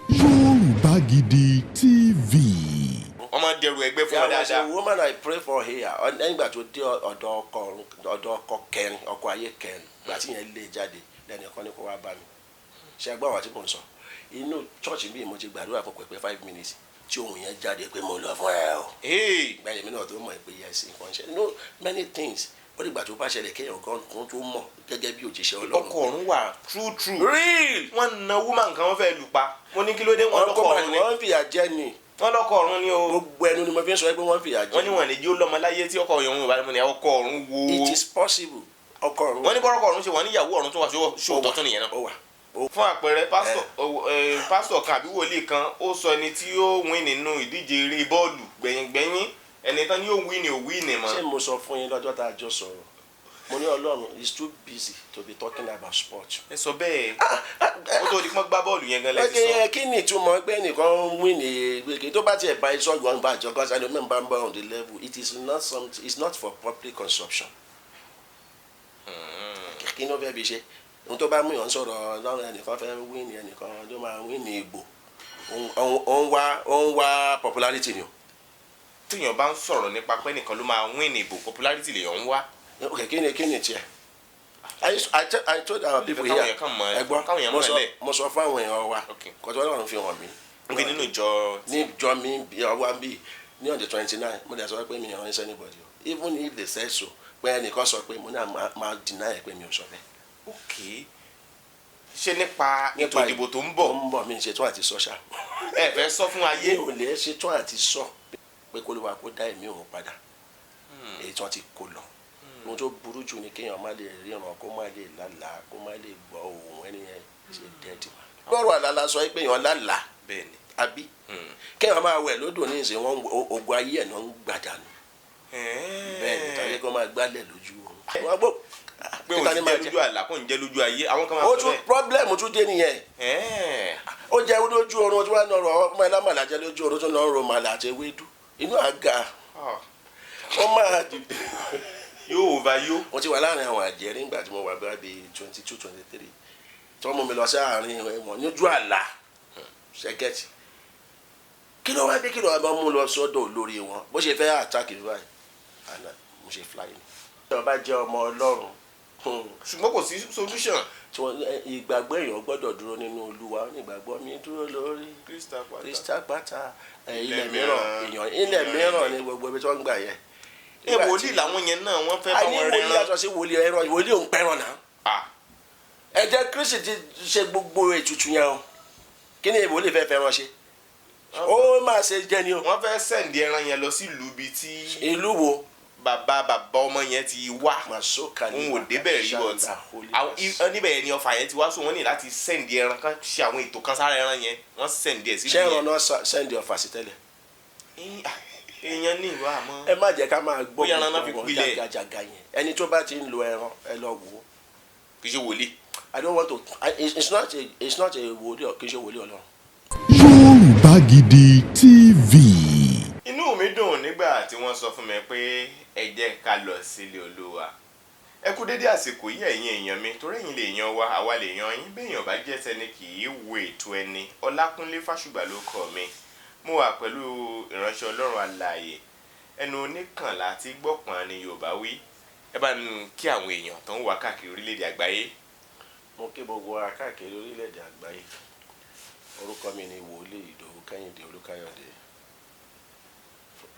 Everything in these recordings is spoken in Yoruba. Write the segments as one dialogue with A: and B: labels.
A: Yoruba Gidi TV.
B: Ọmọ dẹrù ẹgbẹ́ fún ọ dáadáa.
C: There was a woman I pray for here. Nígbà tó dé ọ̀dọ̀ ọkọ kẹrin, ọkọ ayé kẹrin, ìgbà tí yẹn lé jáde lẹ́nìkan ní kó wá bá mi. Ṣé ẹgbẹ́ àwọn tí mò ń sọ? Inú church bíi mo ti gbàdúrà fún pẹ̀pẹ́ 5 minutes tí ohun yẹn jáde pé mo lọ fún ẹ o. Bẹ́ẹ̀ni mi náà tó mọ̀ pé yes nǹkan ṣe. No many things. Ó dìgbà tó bá ṣẹlẹ̀ kéèyàn kan tó mọ̀ gẹ́gẹ́ bí òjíṣẹ́ Ọlọ́run.
B: Ọkọ ọ̀run wà true.
C: Real.
B: Wọ́n na woman kan wọ́n fẹ́ lù pa. Mo ní kí ló dé wọ́n lọ́kọ ọ̀run ni.
C: Wọ́n fìyà jẹ ni.
B: Wọ́n lọ́kọ ọ̀run ni o.
C: Gbogbo ẹnu ni mo fi ń sọ pé wọ́n fìyà jẹ.
B: Wọ́n ní wọ́n lè jí ó lọ́mọ láyé tí ọkọ ọ̀run wà ní ọkọ ọ̀run wo.
C: It is possible. Ọkọ ọ̀run.
B: Wọ́n ní bọ́rọ̀kọ ọ̀run ṣe wọ́n ní ìyàwó ọ̀run tó wà ṣó tọ́tún nìyẹn náà.
C: Ó wà.
B: Fún àpẹẹrẹ pásítọ̀ kan àbí wòlíì kan ó sọ ẹni tí ó win nínú ìdíje eré bọ́ọ̀lù gbẹ̀yìngbẹ̀yìn ẹni tán ni ó win ni ò win ni mọ́.
C: Ṣé mo sọ fún yín lọ́jọ́ tá a jọ sọ̀rọ̀? Mo ní Ọlọ́run is too busy to be talking about sport.
B: Ẹ sọ bẹ́ẹ̀ ó tó di pọ́n gbá bọ́ọ̀lù yẹn gan lẹ́sìn sọ.
C: Kí ni ìtumọ̀ pé ẹnìkan win ní tó bá tiẹ̀ bá iṣọ́ ìwọ̀n bá àjọ gọ́sà ló mẹ́rin bá on the level it is not something it's not for public consumption. Kí ni ó fẹ́ fi ṣe? Ohun tó bá mú yàn sọ̀rọ̀ lọ́rùn ẹnìkan fẹ́ win ẹnìkan ló máa win ní ìbò ó ń wá popularity ni o.
B: Téèyàn bá ń sọ̀rọ̀ nípa pé nìkan ló máa win ní ìbò popularity lèèyàn ń wá.
C: Okay, kí ni tiẹ̀? I told our people here. Ẹgbọ́n mo sọ fún àwọn èèyàn wa kọjọ́ Ọlọ́run fi hàn mí.
B: Níbi nínú ìjọ.
C: Ní ìjọ mi ọwọ́ bí ní on the 29 mo dẹ̀ sọ pé mi ò ránṣẹ́ anybody o. Even if they say so pé ẹnìkan sọ pé mo ní máa deny ẹ̀ pé mi ò sọ bẹ́ẹ̀.
B: Okay. Ṣé nípa ètò ìdìbò tó ń bọ̀?
C: Tó ń bọ̀ mi ṣetán àti sọ ṣá.
B: Ẹ fẹ́ sọ fún ayé.
C: Mi ò lè ṣetán àti sọ pé kó ló wá kó dá ẹ̀mí òun padà. Èyí tí wọ́n ti kó lọ. Ohun tó burú jù ni kéèyàn má lè ríran kó má lè lálàá kó má lè gbọ́ ohùn ẹni yẹn ṣe dẹ́ẹ̀dì wa. Gbọ́rọ̀ àlàlà sọ pé èèyàn lálàá àbí kéèyàn máa wẹ̀ lódò ní ìsìn wọn ogun ayé ẹ̀ náà ń gbàdánù. Bẹ́ẹ̀ni tàbí kó máa gbálẹ̀ lójú oorun. Wọ́n gbọ́
B: pé òun ti jẹ́ lójú àlá kò ń jẹ́ lójú ayé àwọn kan máa
C: sọ bẹ́ẹ̀. ó tún problem tún dé nìyẹn. Ó jẹ́ lójú oorun tí wọ́n á nọ̀rọ̀ ọmọ ẹ̀ lámàlà jẹ́ lójú oorun tó ń lọ́ọ́ ro màlà àti ewédú inú àga ó máa dìde
B: yóò over yó.
C: Mo ti wà láàrin àwọn àjẹ́ nígbà tí mo wà bí 22, 23 tí wọ́n mú mi lọ sí àárín wọn níjú àlá ṣẹ́gẹ́tì kí ló wá dé kí ló wá bá mú lọ sọ́dọ̀ olórí wọn bó ṣe fẹ́ attack mi báyìí àná mo ṣe fly ni. Ìjọba jẹ́ ọmọ Ọlọ́run.
B: Ṣùgbọ́n kò sí solution.
C: Ìgbàgbọ́ èèyàn gbọ́dọ̀ dúró nínú Olúwa ìgbàgbọ́ mi dúró lórí Krista pátá ilẹ̀ mìíràn ní gbogbo ibi tí wọ́n ń gbà yẹn.
B: Wòlíì làwọn yẹn náà wọ́n fẹ́ bá wọn rẹ̀
C: rán. Wòlíì yàtọ̀ sí wòlíì ẹran wòlíì òun pẹ́ràn náà. Ẹ̀jẹ̀ Kristi ti ṣe gbogbo ètùtù yẹn o kí ni wòlíì fẹ́ fẹ́ràn ṣe ó máa ṣe jẹ ni o.
B: Wọ́n fẹ́ sẹ̀ǹdì ẹran yẹn lọ sí ìlú bíi tí.
C: Ìlú wo.
B: Bàbá ọmọ yẹn ti wá òun ò débẹ̀ rí wọ́n níbẹ̀ yẹn ni ọfà yẹn ti wá so wọ́n ní láti sẹ̀ǹdì ẹran kan ṣe àwọn ètò kan sára ẹran yẹn wọ́n sẹ̀ǹdì ẹ̀ sí.
C: Ṣé ẹran náà sẹ̀ǹdì ọfà sí tẹ́lẹ̀.
B: Èèyàn ní ìwà àmọ́.
C: Ẹ má jẹ́ ká máa gbọ́ gbogbo jàgàjàgà yẹn ẹni tó bá ti ń lo ẹran ẹ lọ wò ó.
B: Kì í ṣe wòlíì.
C: I don't want to it's not a wòlíì kì í ṣe wòlíì Ọlọ́run.
A: Yoruba Gidi TV.
B: Inú mi dùn nígbà tí wọ́n sọ fún mi pé ẹ jẹ́ ká lọ sílé Olúwa. Ẹ kú dédé àsìkò yìí ẹ̀yin èèyàn mi torí ẹ̀yin lè yan wa àwa lè yan yín béèyàn bá jẹ́ tẹni kì í wo ètò ẹni. Ọlákúnlé Fásùgbà ló kọ mi. Mo wà pẹ̀lú ìránṣẹ́ Ọlọ́run alààyè ẹnu oníkànlá tí gbọ̀pọ̀n ni Yorùbá wí. Ẹ bá ní kí àwọn èèyàn tó ń wà káàkiri orílẹ̀-èdè àgbáyé.
C: Mo kí gbogbo wa káàkiri orílẹ̀-èdè àgbáyé. Orúkọ mi ni Wòlíì Ìdòwú Kẹ́hìndé Olúkáyọ̀dé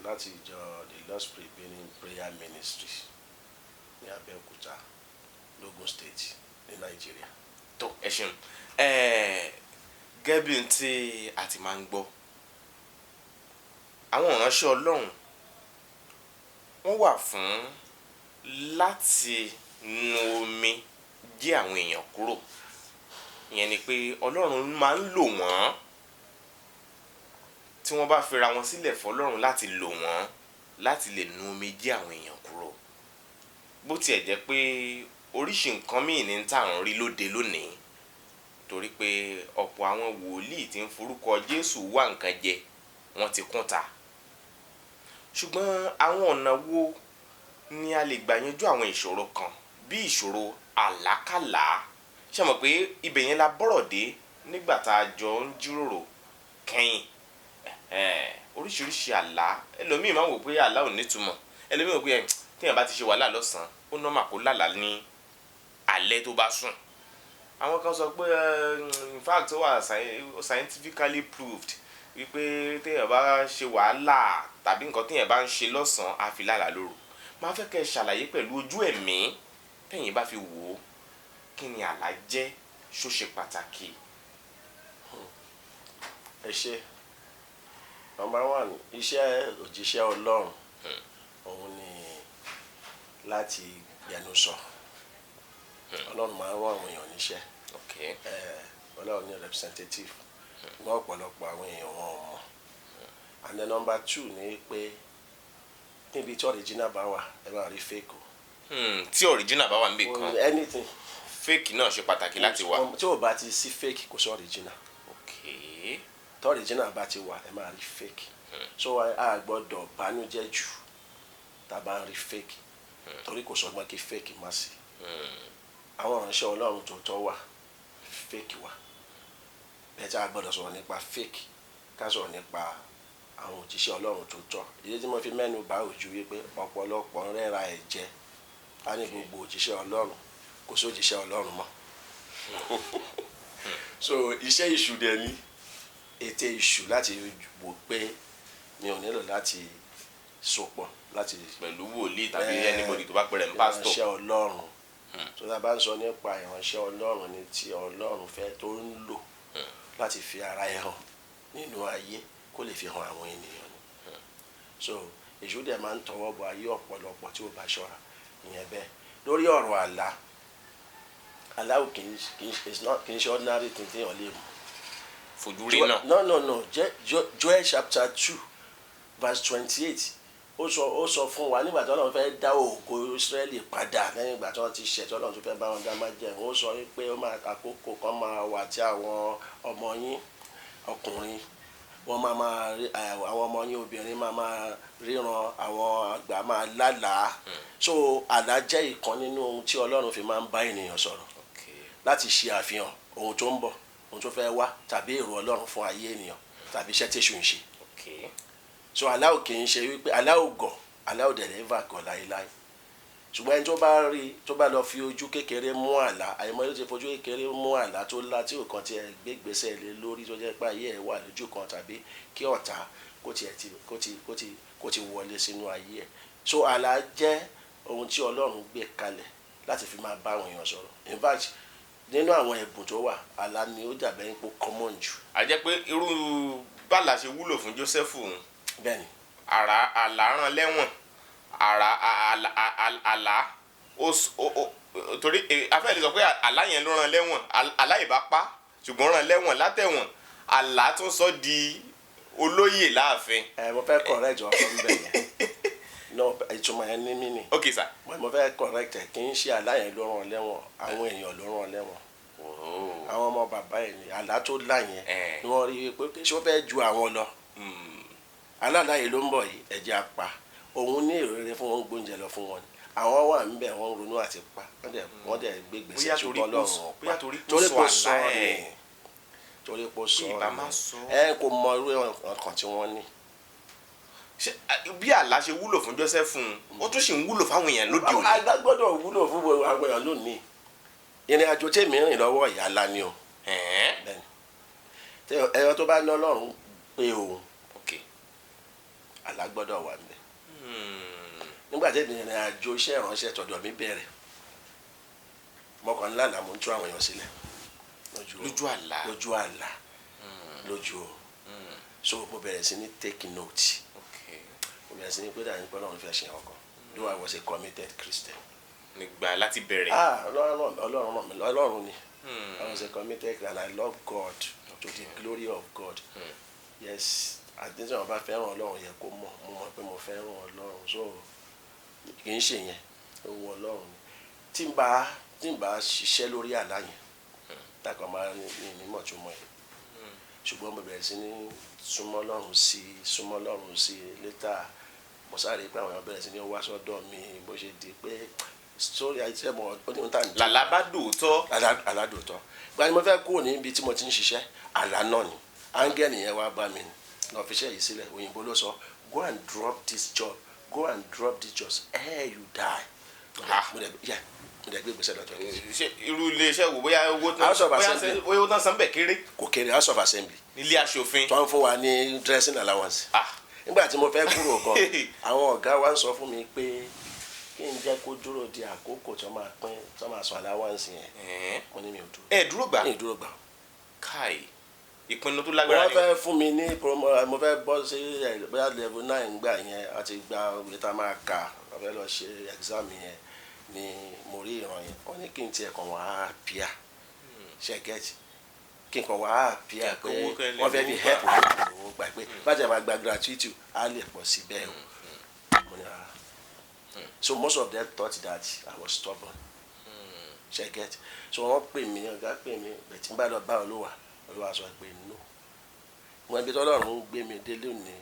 C: láti ìjọ the Lost Prevailing Prayer Ministry ní Abẹ́òkúta l'Ógùn State ní Nàìjíríà.
B: Tó ẹ ṣeun gẹ́gẹ́ bí tí a ti máa ń gbọ́ àwọn ìránṣẹ́ Ọlọ́run wọ́n wà fún láti nu omi jí àwọn èèyàn kúrò ìyẹn ni pé Ọlọ́run máa ń lò wọ́n tí wọ́n bá fira wọn sílẹ̀ fọlọ́run láti lò wọ́n láti lè nu omi jí àwọn èèyàn kúrò bó tiẹ̀ jẹ́ pé oríṣi nǹkan míì ní tá à ń rí lóde lónìí torí pé ọ̀pọ̀ àwọn wòlíì tí ń forúkọ Jésù wá nǹkan jẹ wọ́n ti kún ta ṣùgbọ́n àwọn ọ̀nà wo ni a lè gbà yanjú àwọn ìṣòro kan bí ìṣòro àlákàlà ṣe mọ̀ pé ibẹ̀ yẹn la bọ́rọ̀ dé nígbà tá a jọ ń jíròrò kẹ́yìn. Oríṣiríṣi àlá, ẹlòmíì máa ń wò pé àlá ò nítumọ̀, ẹlòmíì wò pé téèyàn bá ti ṣe wàhálà lọ́sàn-án ó nọ́mà kó lálàá ní alẹ́ tó bá sùn. Àwọn kan sọ pé in fact ó wà scientifically proved wípé téèyàn bá ṣe wàhálà tàbí nǹkan téèyàn bá ń ṣe lọ́sàn-án á fi lálàá lóru. Máa fẹ́ kẹ́ ẹ ṣàlàyé pẹ̀lú ojú ẹ̀mí tẹ́yìn bá fi wò ó kí ni àlá jẹ́, ṣó ṣe pàtàkì.
C: Ẹ ṣé. Number one, iṣẹ́ òjíṣẹ́ Ọlọ́run òun ni láti gbẹnu sọ. Ọlọ́run máa ń rán àwọn èèyàn níṣẹ́. Ọlọ́run ní representative ní ọ̀pọ̀lọpọ̀ àwọn èèyàn wọn mọ̀. And then number two ni pé níbi tí original bá wà ẹ máa rí fake o.
B: Tí original bá wà níbì kan
C: anything
B: fake náà ṣe pàtàkì láti wà.
C: tí ò bá ti sí fake kò sí original. Tí original bá ti wà ẹ máa rí fake. So a gbọ́dọ̀ bánújẹ́ jù tá a bá ń rí fake torí kò sọgbọ́n kí fake má sí. Àwọn ìránṣẹ́ Ọlọ́run tó tọ́ wà fake wà. Bẹ́ẹ̀ tí a gbọ́dọ̀ sọ̀rọ̀ nípa fake ká sọ̀rọ̀ nípa àwọn òjíṣẹ́ Ọlọ́run tó tọ́. Ìdí tí mo fi mẹ́nu bà ojú wípé ọ̀pọ̀lọpọ̀ ń rẹ́ra ẹ̀jẹ̀ á ní gbogbo òjíṣẹ́ Ọlọ́run kò sí òjíṣẹ́ Ọlọ́run mọ́. So iṣẹ́ ìṣù dẹ̀ ni ète ìṣù láti wò pé mi ò nílò láti sopọ̀ láti
B: pẹ̀lú wòlíì tàbí anybody tó bá pẹ̀rẹ̀ ń pásítọ̀.
C: ìránṣẹ́ Ọlọ́run tó tá a bá ń sọ nípa ìránṣẹ́ Ọlọ́run ní tí Ọlọ́run fẹ́ tó ń lò láti fi ara ẹ̀ hàn nínú ayé kó lè fi hàn àwọn ènìyàn ni. So èṣù dẹ̀ máa ń tọwọ́ bọ ayé ọ̀pọ̀lọpọ̀ tí ó bá ṣọ́ra ìyẹn bẹ́ẹ̀. Lórí ọ̀rọ̀ àlá ò kì í ṣe ordinary thing téèyàn lè mú.
B: Fojú rí náà.
C: No. Joel chapter 2 verse 28 ó sọ fún wa nígbà tí Ọlọ́run fẹ́ dá ògo Ísírẹ́lì padà lẹ́yìn ìgbà tí wọ́n ti ṣẹ̀ tí Ọlọ́run tó fẹ́ bá wọn dá májẹ̀mú. Ó sọ wípé ó máa àkókò kan máa wà tí àwọn ọmọ yín ọkùnrin àwọn ọmọ yín obìnrin máa ríran, àwọn àgbà máa lálàá. So àlá jẹ́ ìkan nínú ohun tí Ọlọ́run fi máa ń bá ènìyàn sọ̀rọ̀ láti ṣe àfihàn ohun tó ń bọ̀, ohun tó fẹ́ wá tàbí èrò Ọlọ́run fún ayé ènìyàn tàbí iṣẹ́ téṣù ń ṣe. So àlá ò kì í ṣe wípé àlá ò gọ̀, àlá ò dẹ̀lẹ́ ever gọ̀ láéláé. Ṣùgbọ́n ẹni tó bá lọ fi ojú kékeré mú àlá, àyẹ̀mọ́ ló ti fojú kékeré mú àlá tó lá tí òkan ti ẹ̀ gbé gbèsè lé lórí tó jẹ́ pé ayé ẹ̀ wà lójú kan tàbí kí ọ̀tá kó ti wọlé sínú ayé ẹ̀. So àlá jẹ́ ohun tí Ọlọ́run gbé kalẹ̀ láti fi máa bá àwọn èèyàn sọ̀rọ̀. In fact nínú àwọn ẹ̀bùn tó wà àlá ni ó dàbẹ̀ ń pò common jù.
B: A jẹ́ pé irú bàlá ṣe wúlò fún Jósẹ́fù.
C: Bẹ́ẹ̀ni.
B: Àlá rán lẹ́wọ̀n, àlá torí afẹ́ lè sọ pé àlá yẹn ló rán lẹ́wọ̀n, àlá ìbá pa ṣùgbọ́n rán lẹ́wọ̀n látẹ̀wọ̀n, àlá tún sọ di olóyè láàfin.
C: Mo fẹ́ correct ọkọ mi bẹ́ẹ̀ yẹn. No, ìtumọ̀ yẹn ní mí ni.
B: Okay sir.
C: Mo fẹ́ correct ẹ̀ kì í ṣe àlá yẹn ló rán lẹ́wọ̀n, àwọn èèyàn ló rán lẹ́wọ̀n. Àwọn ọmọ bàbá ẹ̀ ní àlá tó lá yẹn ni wọ́n rí pé ṣé wọ́n fẹ́ ju àwọn lọ. Aláàlá yìí ló ń bọ̀ yìí ẹ̀jẹ̀ apá òun ní èrò rere fún wọn gbóúnjẹ lọ fún wọn ni. Àwọn wà ń bẹ̀ wọ́n ronú àti pa wọ́n dẹ̀ gbé gbèsè ṣùgbọ́n Ọlọ́run pa torí kò sọ ni torí kò sọ ni kò mọ irú ọkàn tí wọ́n ní.
B: Bí àlá ṣe wúlò fún Jósẹ́fù ó tún sì ń wúlò fáwọn èèyàn lóde òní.
C: Àlá gbọ́dọ̀ wúlò fún àwọn èèyàn lónìí. Ìrìn àjò tèmi rìn lọ́wọ́ ìyá ńlá ni o. Ẹ̀rọ tó bá ní Ọlọ́run pé òun àlá gbọ́dọ̀ wà níbẹ̀. Nígbà tí ìrìn àjò iṣẹ́ ìránṣẹ́ tọ̀dọ̀ mi bẹ̀rẹ̀ mọ́kànlá là mo ń tú àwọn èèyàn sílẹ̀
B: lójú àlá.
C: So mo bẹ̀rẹ̀ sí ní take note. Mo bẹ̀rẹ̀ sí ní pé dàní pé Ọlọ́run fẹ́ ṣe ọkàn though I was a committed Christian.
B: Nígbà láti bẹ̀rẹ̀.
C: Ọlọ́run ni. I was a committed and I love God to the glory of God. Yes, àti tí wọn bá fẹ́ràn Ọlọ́run yẹ kó mọ̀ mo mọ̀ pé mo fẹ́ràn Ọlọ́run so kì í ṣe yẹn ohun Ọlọ́run ni. Tí n bá ṣiṣẹ́ lórí àlá yẹn dákọ̀ máa ní ìmọ̀ tó mọ̀ yẹn. Ṣùgbọ́n mo bẹ̀rẹ̀ sí ní súnmọ́ Ọlọ́run sí létà mo sáré pé àwọn èèyàn bẹ̀rẹ̀ sí ní wá sọ́dọ̀ mi bó ṣe di pé sórí àìsẹ́ mọ̀ ó ní ohun tá à ń jẹ́.
B: Làlá bá dòótọ́.
C: Àlá dòótọ́. Gba ni mo fẹ́ kúrò níbi tí mo ti ń ṣiṣẹ́ àlá náà ni áńgẹ́lì yẹn wá bá mi lọ fi iṣẹ́ yìí sílẹ̀ òyìnbó ló sọ go and drop this job go and drop this job you die. mo dẹ̀ gbé gbèsè lọ́jọ́ kejì.
B: ṣe irú iléeṣẹ́ wo bóyá owó tán san bẹ́ẹ̀ kéré.
C: kò kéré House of Assembly.
B: nílé aṣòfin.
C: tó ń fún wa ní dressing allowance. nígbà tí mo fẹ́ kúrò gan àwọn ọ̀gá wa ń sọ fún mi pé kí n jẹ́ kó dúró di àkókò tó máa sọ allowance yẹn. mo ní mi ò dúró.
B: ẹ dúró gbà.
C: mi ò dúró gbà.
B: káì ìpinnu tó lágbára ni.
C: wọ́n fẹ́ fún mi ní mo fẹ́ bọ́ sí bóyá level 9 gbà yẹn àti gba ìwé tá a máa kà wọ́n fẹ́ lọ ṣe exam yẹn ni mo rí ìran yẹn wọ́n ní kí n tiẹ̀ kàn wá pia ṣẹ́gẹ́tì kí n kàn wá pia pé wọ́n fẹ́ fi help owó gbà pé bájà máa gba gratuity á lè pọ̀ sí bẹ́ẹ̀ o. So most of them thought that I was stubborn. Ṣẹ́gẹ́tì so wọ́n pè mí ọ̀gá pè mí bẹ̀tí n bá lọ bá Olúwa sọ pé no wọn ibi tọ́lọ́run gbé mi délé òní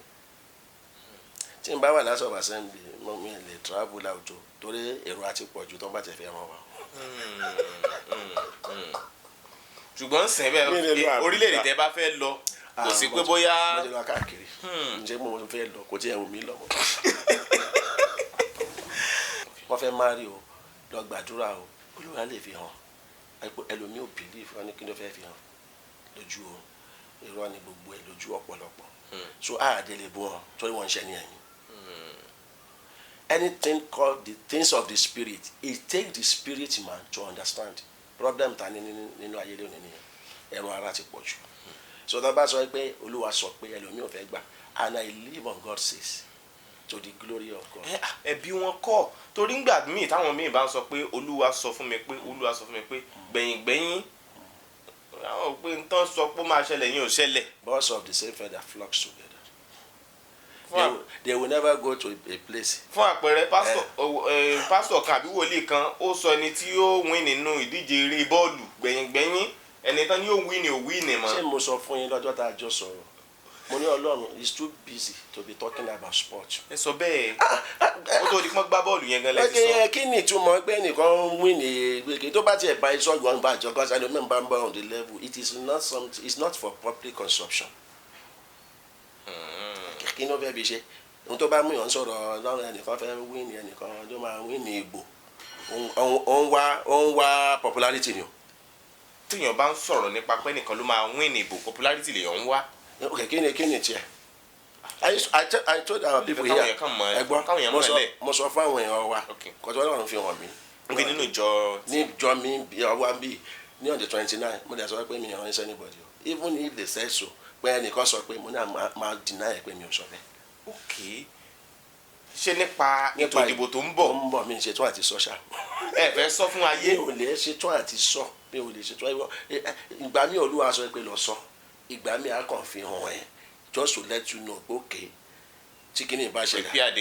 C: tí n bá wà House of Assembly mo mi lè travel out torí èrò àti pọ̀jù tó ń bá tẹ̀ fẹ́ ràn wá.
B: ṣùgbọ́n sẹ́bẹ̀ orílẹ̀-èdè tẹ́ bá fẹ́ lọ kò sí pé bóyá.
C: mo ti lọ káàkiri ǹjẹ́ mo fẹ́ lọ kò tí ẹ̀ wù mí lọ. wọ́n fẹ́ máa rí o lọ gbàdúrà o Olúwa lè fi hàn ẹlòmíì ò believe wọn ní kí ló fẹ́ fi hàn lójú o irọ́ ni gbogbo ẹ̀ lójú ọ̀pọ̀lọpọ̀ so àdèlè bú wọn torí wọ́n ń ṣe ní ẹ̀yìn. Anything called the things of the spirit it take the spirit man to understand problem ta ní nínú ayé lónìí nìyẹn ẹ̀rọ ara ti pọ̀ jù so tá a bá sọ pé Olúwa sọ pé ẹlòmíì ò fẹ́ gbà and I live on God says to the glory of God.
B: ẹbí wọn kọ́ torí ngbà míì táwọn míì bá ń sọ pé Olúwa sọ fún mi pé gbẹ̀yìngbẹ̀yìn àwọn pé n tán sọ pé ó máa ṣẹlẹ̀ yín ò ṣẹlẹ̀.
C: Birds of the same feather flock together. They will never go to a place.
B: fún àpẹẹrẹ pásítọ̀ kan àbí wòlíì kan ó sọ ẹni tí ó win nínú ìdíje eré bọ́ọ̀lù gbẹ̀yìngbẹ̀yìn ẹni tán ni ó win ni ò win ni mọ́.
C: ṣé mo sọ fún yín lọ́jọ́ tá a jọ sọ̀rọ̀ mo ní Ọlọ́run is too busy to be talking about sport.
B: ẹ sọ bẹ́ẹ̀ ó tó di pọ́n gbá bọ́ọ̀lù yẹn gan lẹ́sìn sọ.
C: kí ni ìtumọ̀ pé ẹnìkan win ègbèké tó bá tiẹ̀ bá iṣọ́ ìwọ̀n bá àjọ gọ́sà ló mẹ́rin bá ń bá on the level it is not something it's not for public consumption. kí ló fẹ́ fi ṣe ohun tó bá mú yàn sọ̀rọ̀ lọ́rùn ẹnìkan fẹ́ win ẹnìkan ló máa win ní ìbò ó ń wá popularity ni o.
B: téèyàn bá ń sọ̀rọ̀ nípa pé nìkan ló máa win ní ìbò popularity lèèyàn ń wá.
C: okay kí ni tiẹ̀ I told our people here ẹgbọ́n mo sọ fún àwọn èèyàn wa kọjọ́ Ọlọ́run fi hàn mí.
B: níbi nínú ìjọ
C: mi ọwọ́ bí ní on the 29 mo dẹ̀ sọ pé mi ò ránṣẹ́ anybody o even if they say so pé ẹnìkan sọ pé mo ní máa deny ẹ̀ pé mi ò sọ bẹ́ẹ̀.
B: ok ṣé nípa ètò ìdìbò tó ń bọ̀.
C: mi ṣetán àti sọ ṣá.
B: ẹ fẹ́ sọ fún ayé.
C: mi ò lè ṣetán àti sọ mi ò lè ṣetán ìgbà mi Olúwa sọ pé lọ sọ ìgbà mi á kàn fi hàn ẹ́ just to let you know okay tí kìíní ìbá ṣẹlẹ̀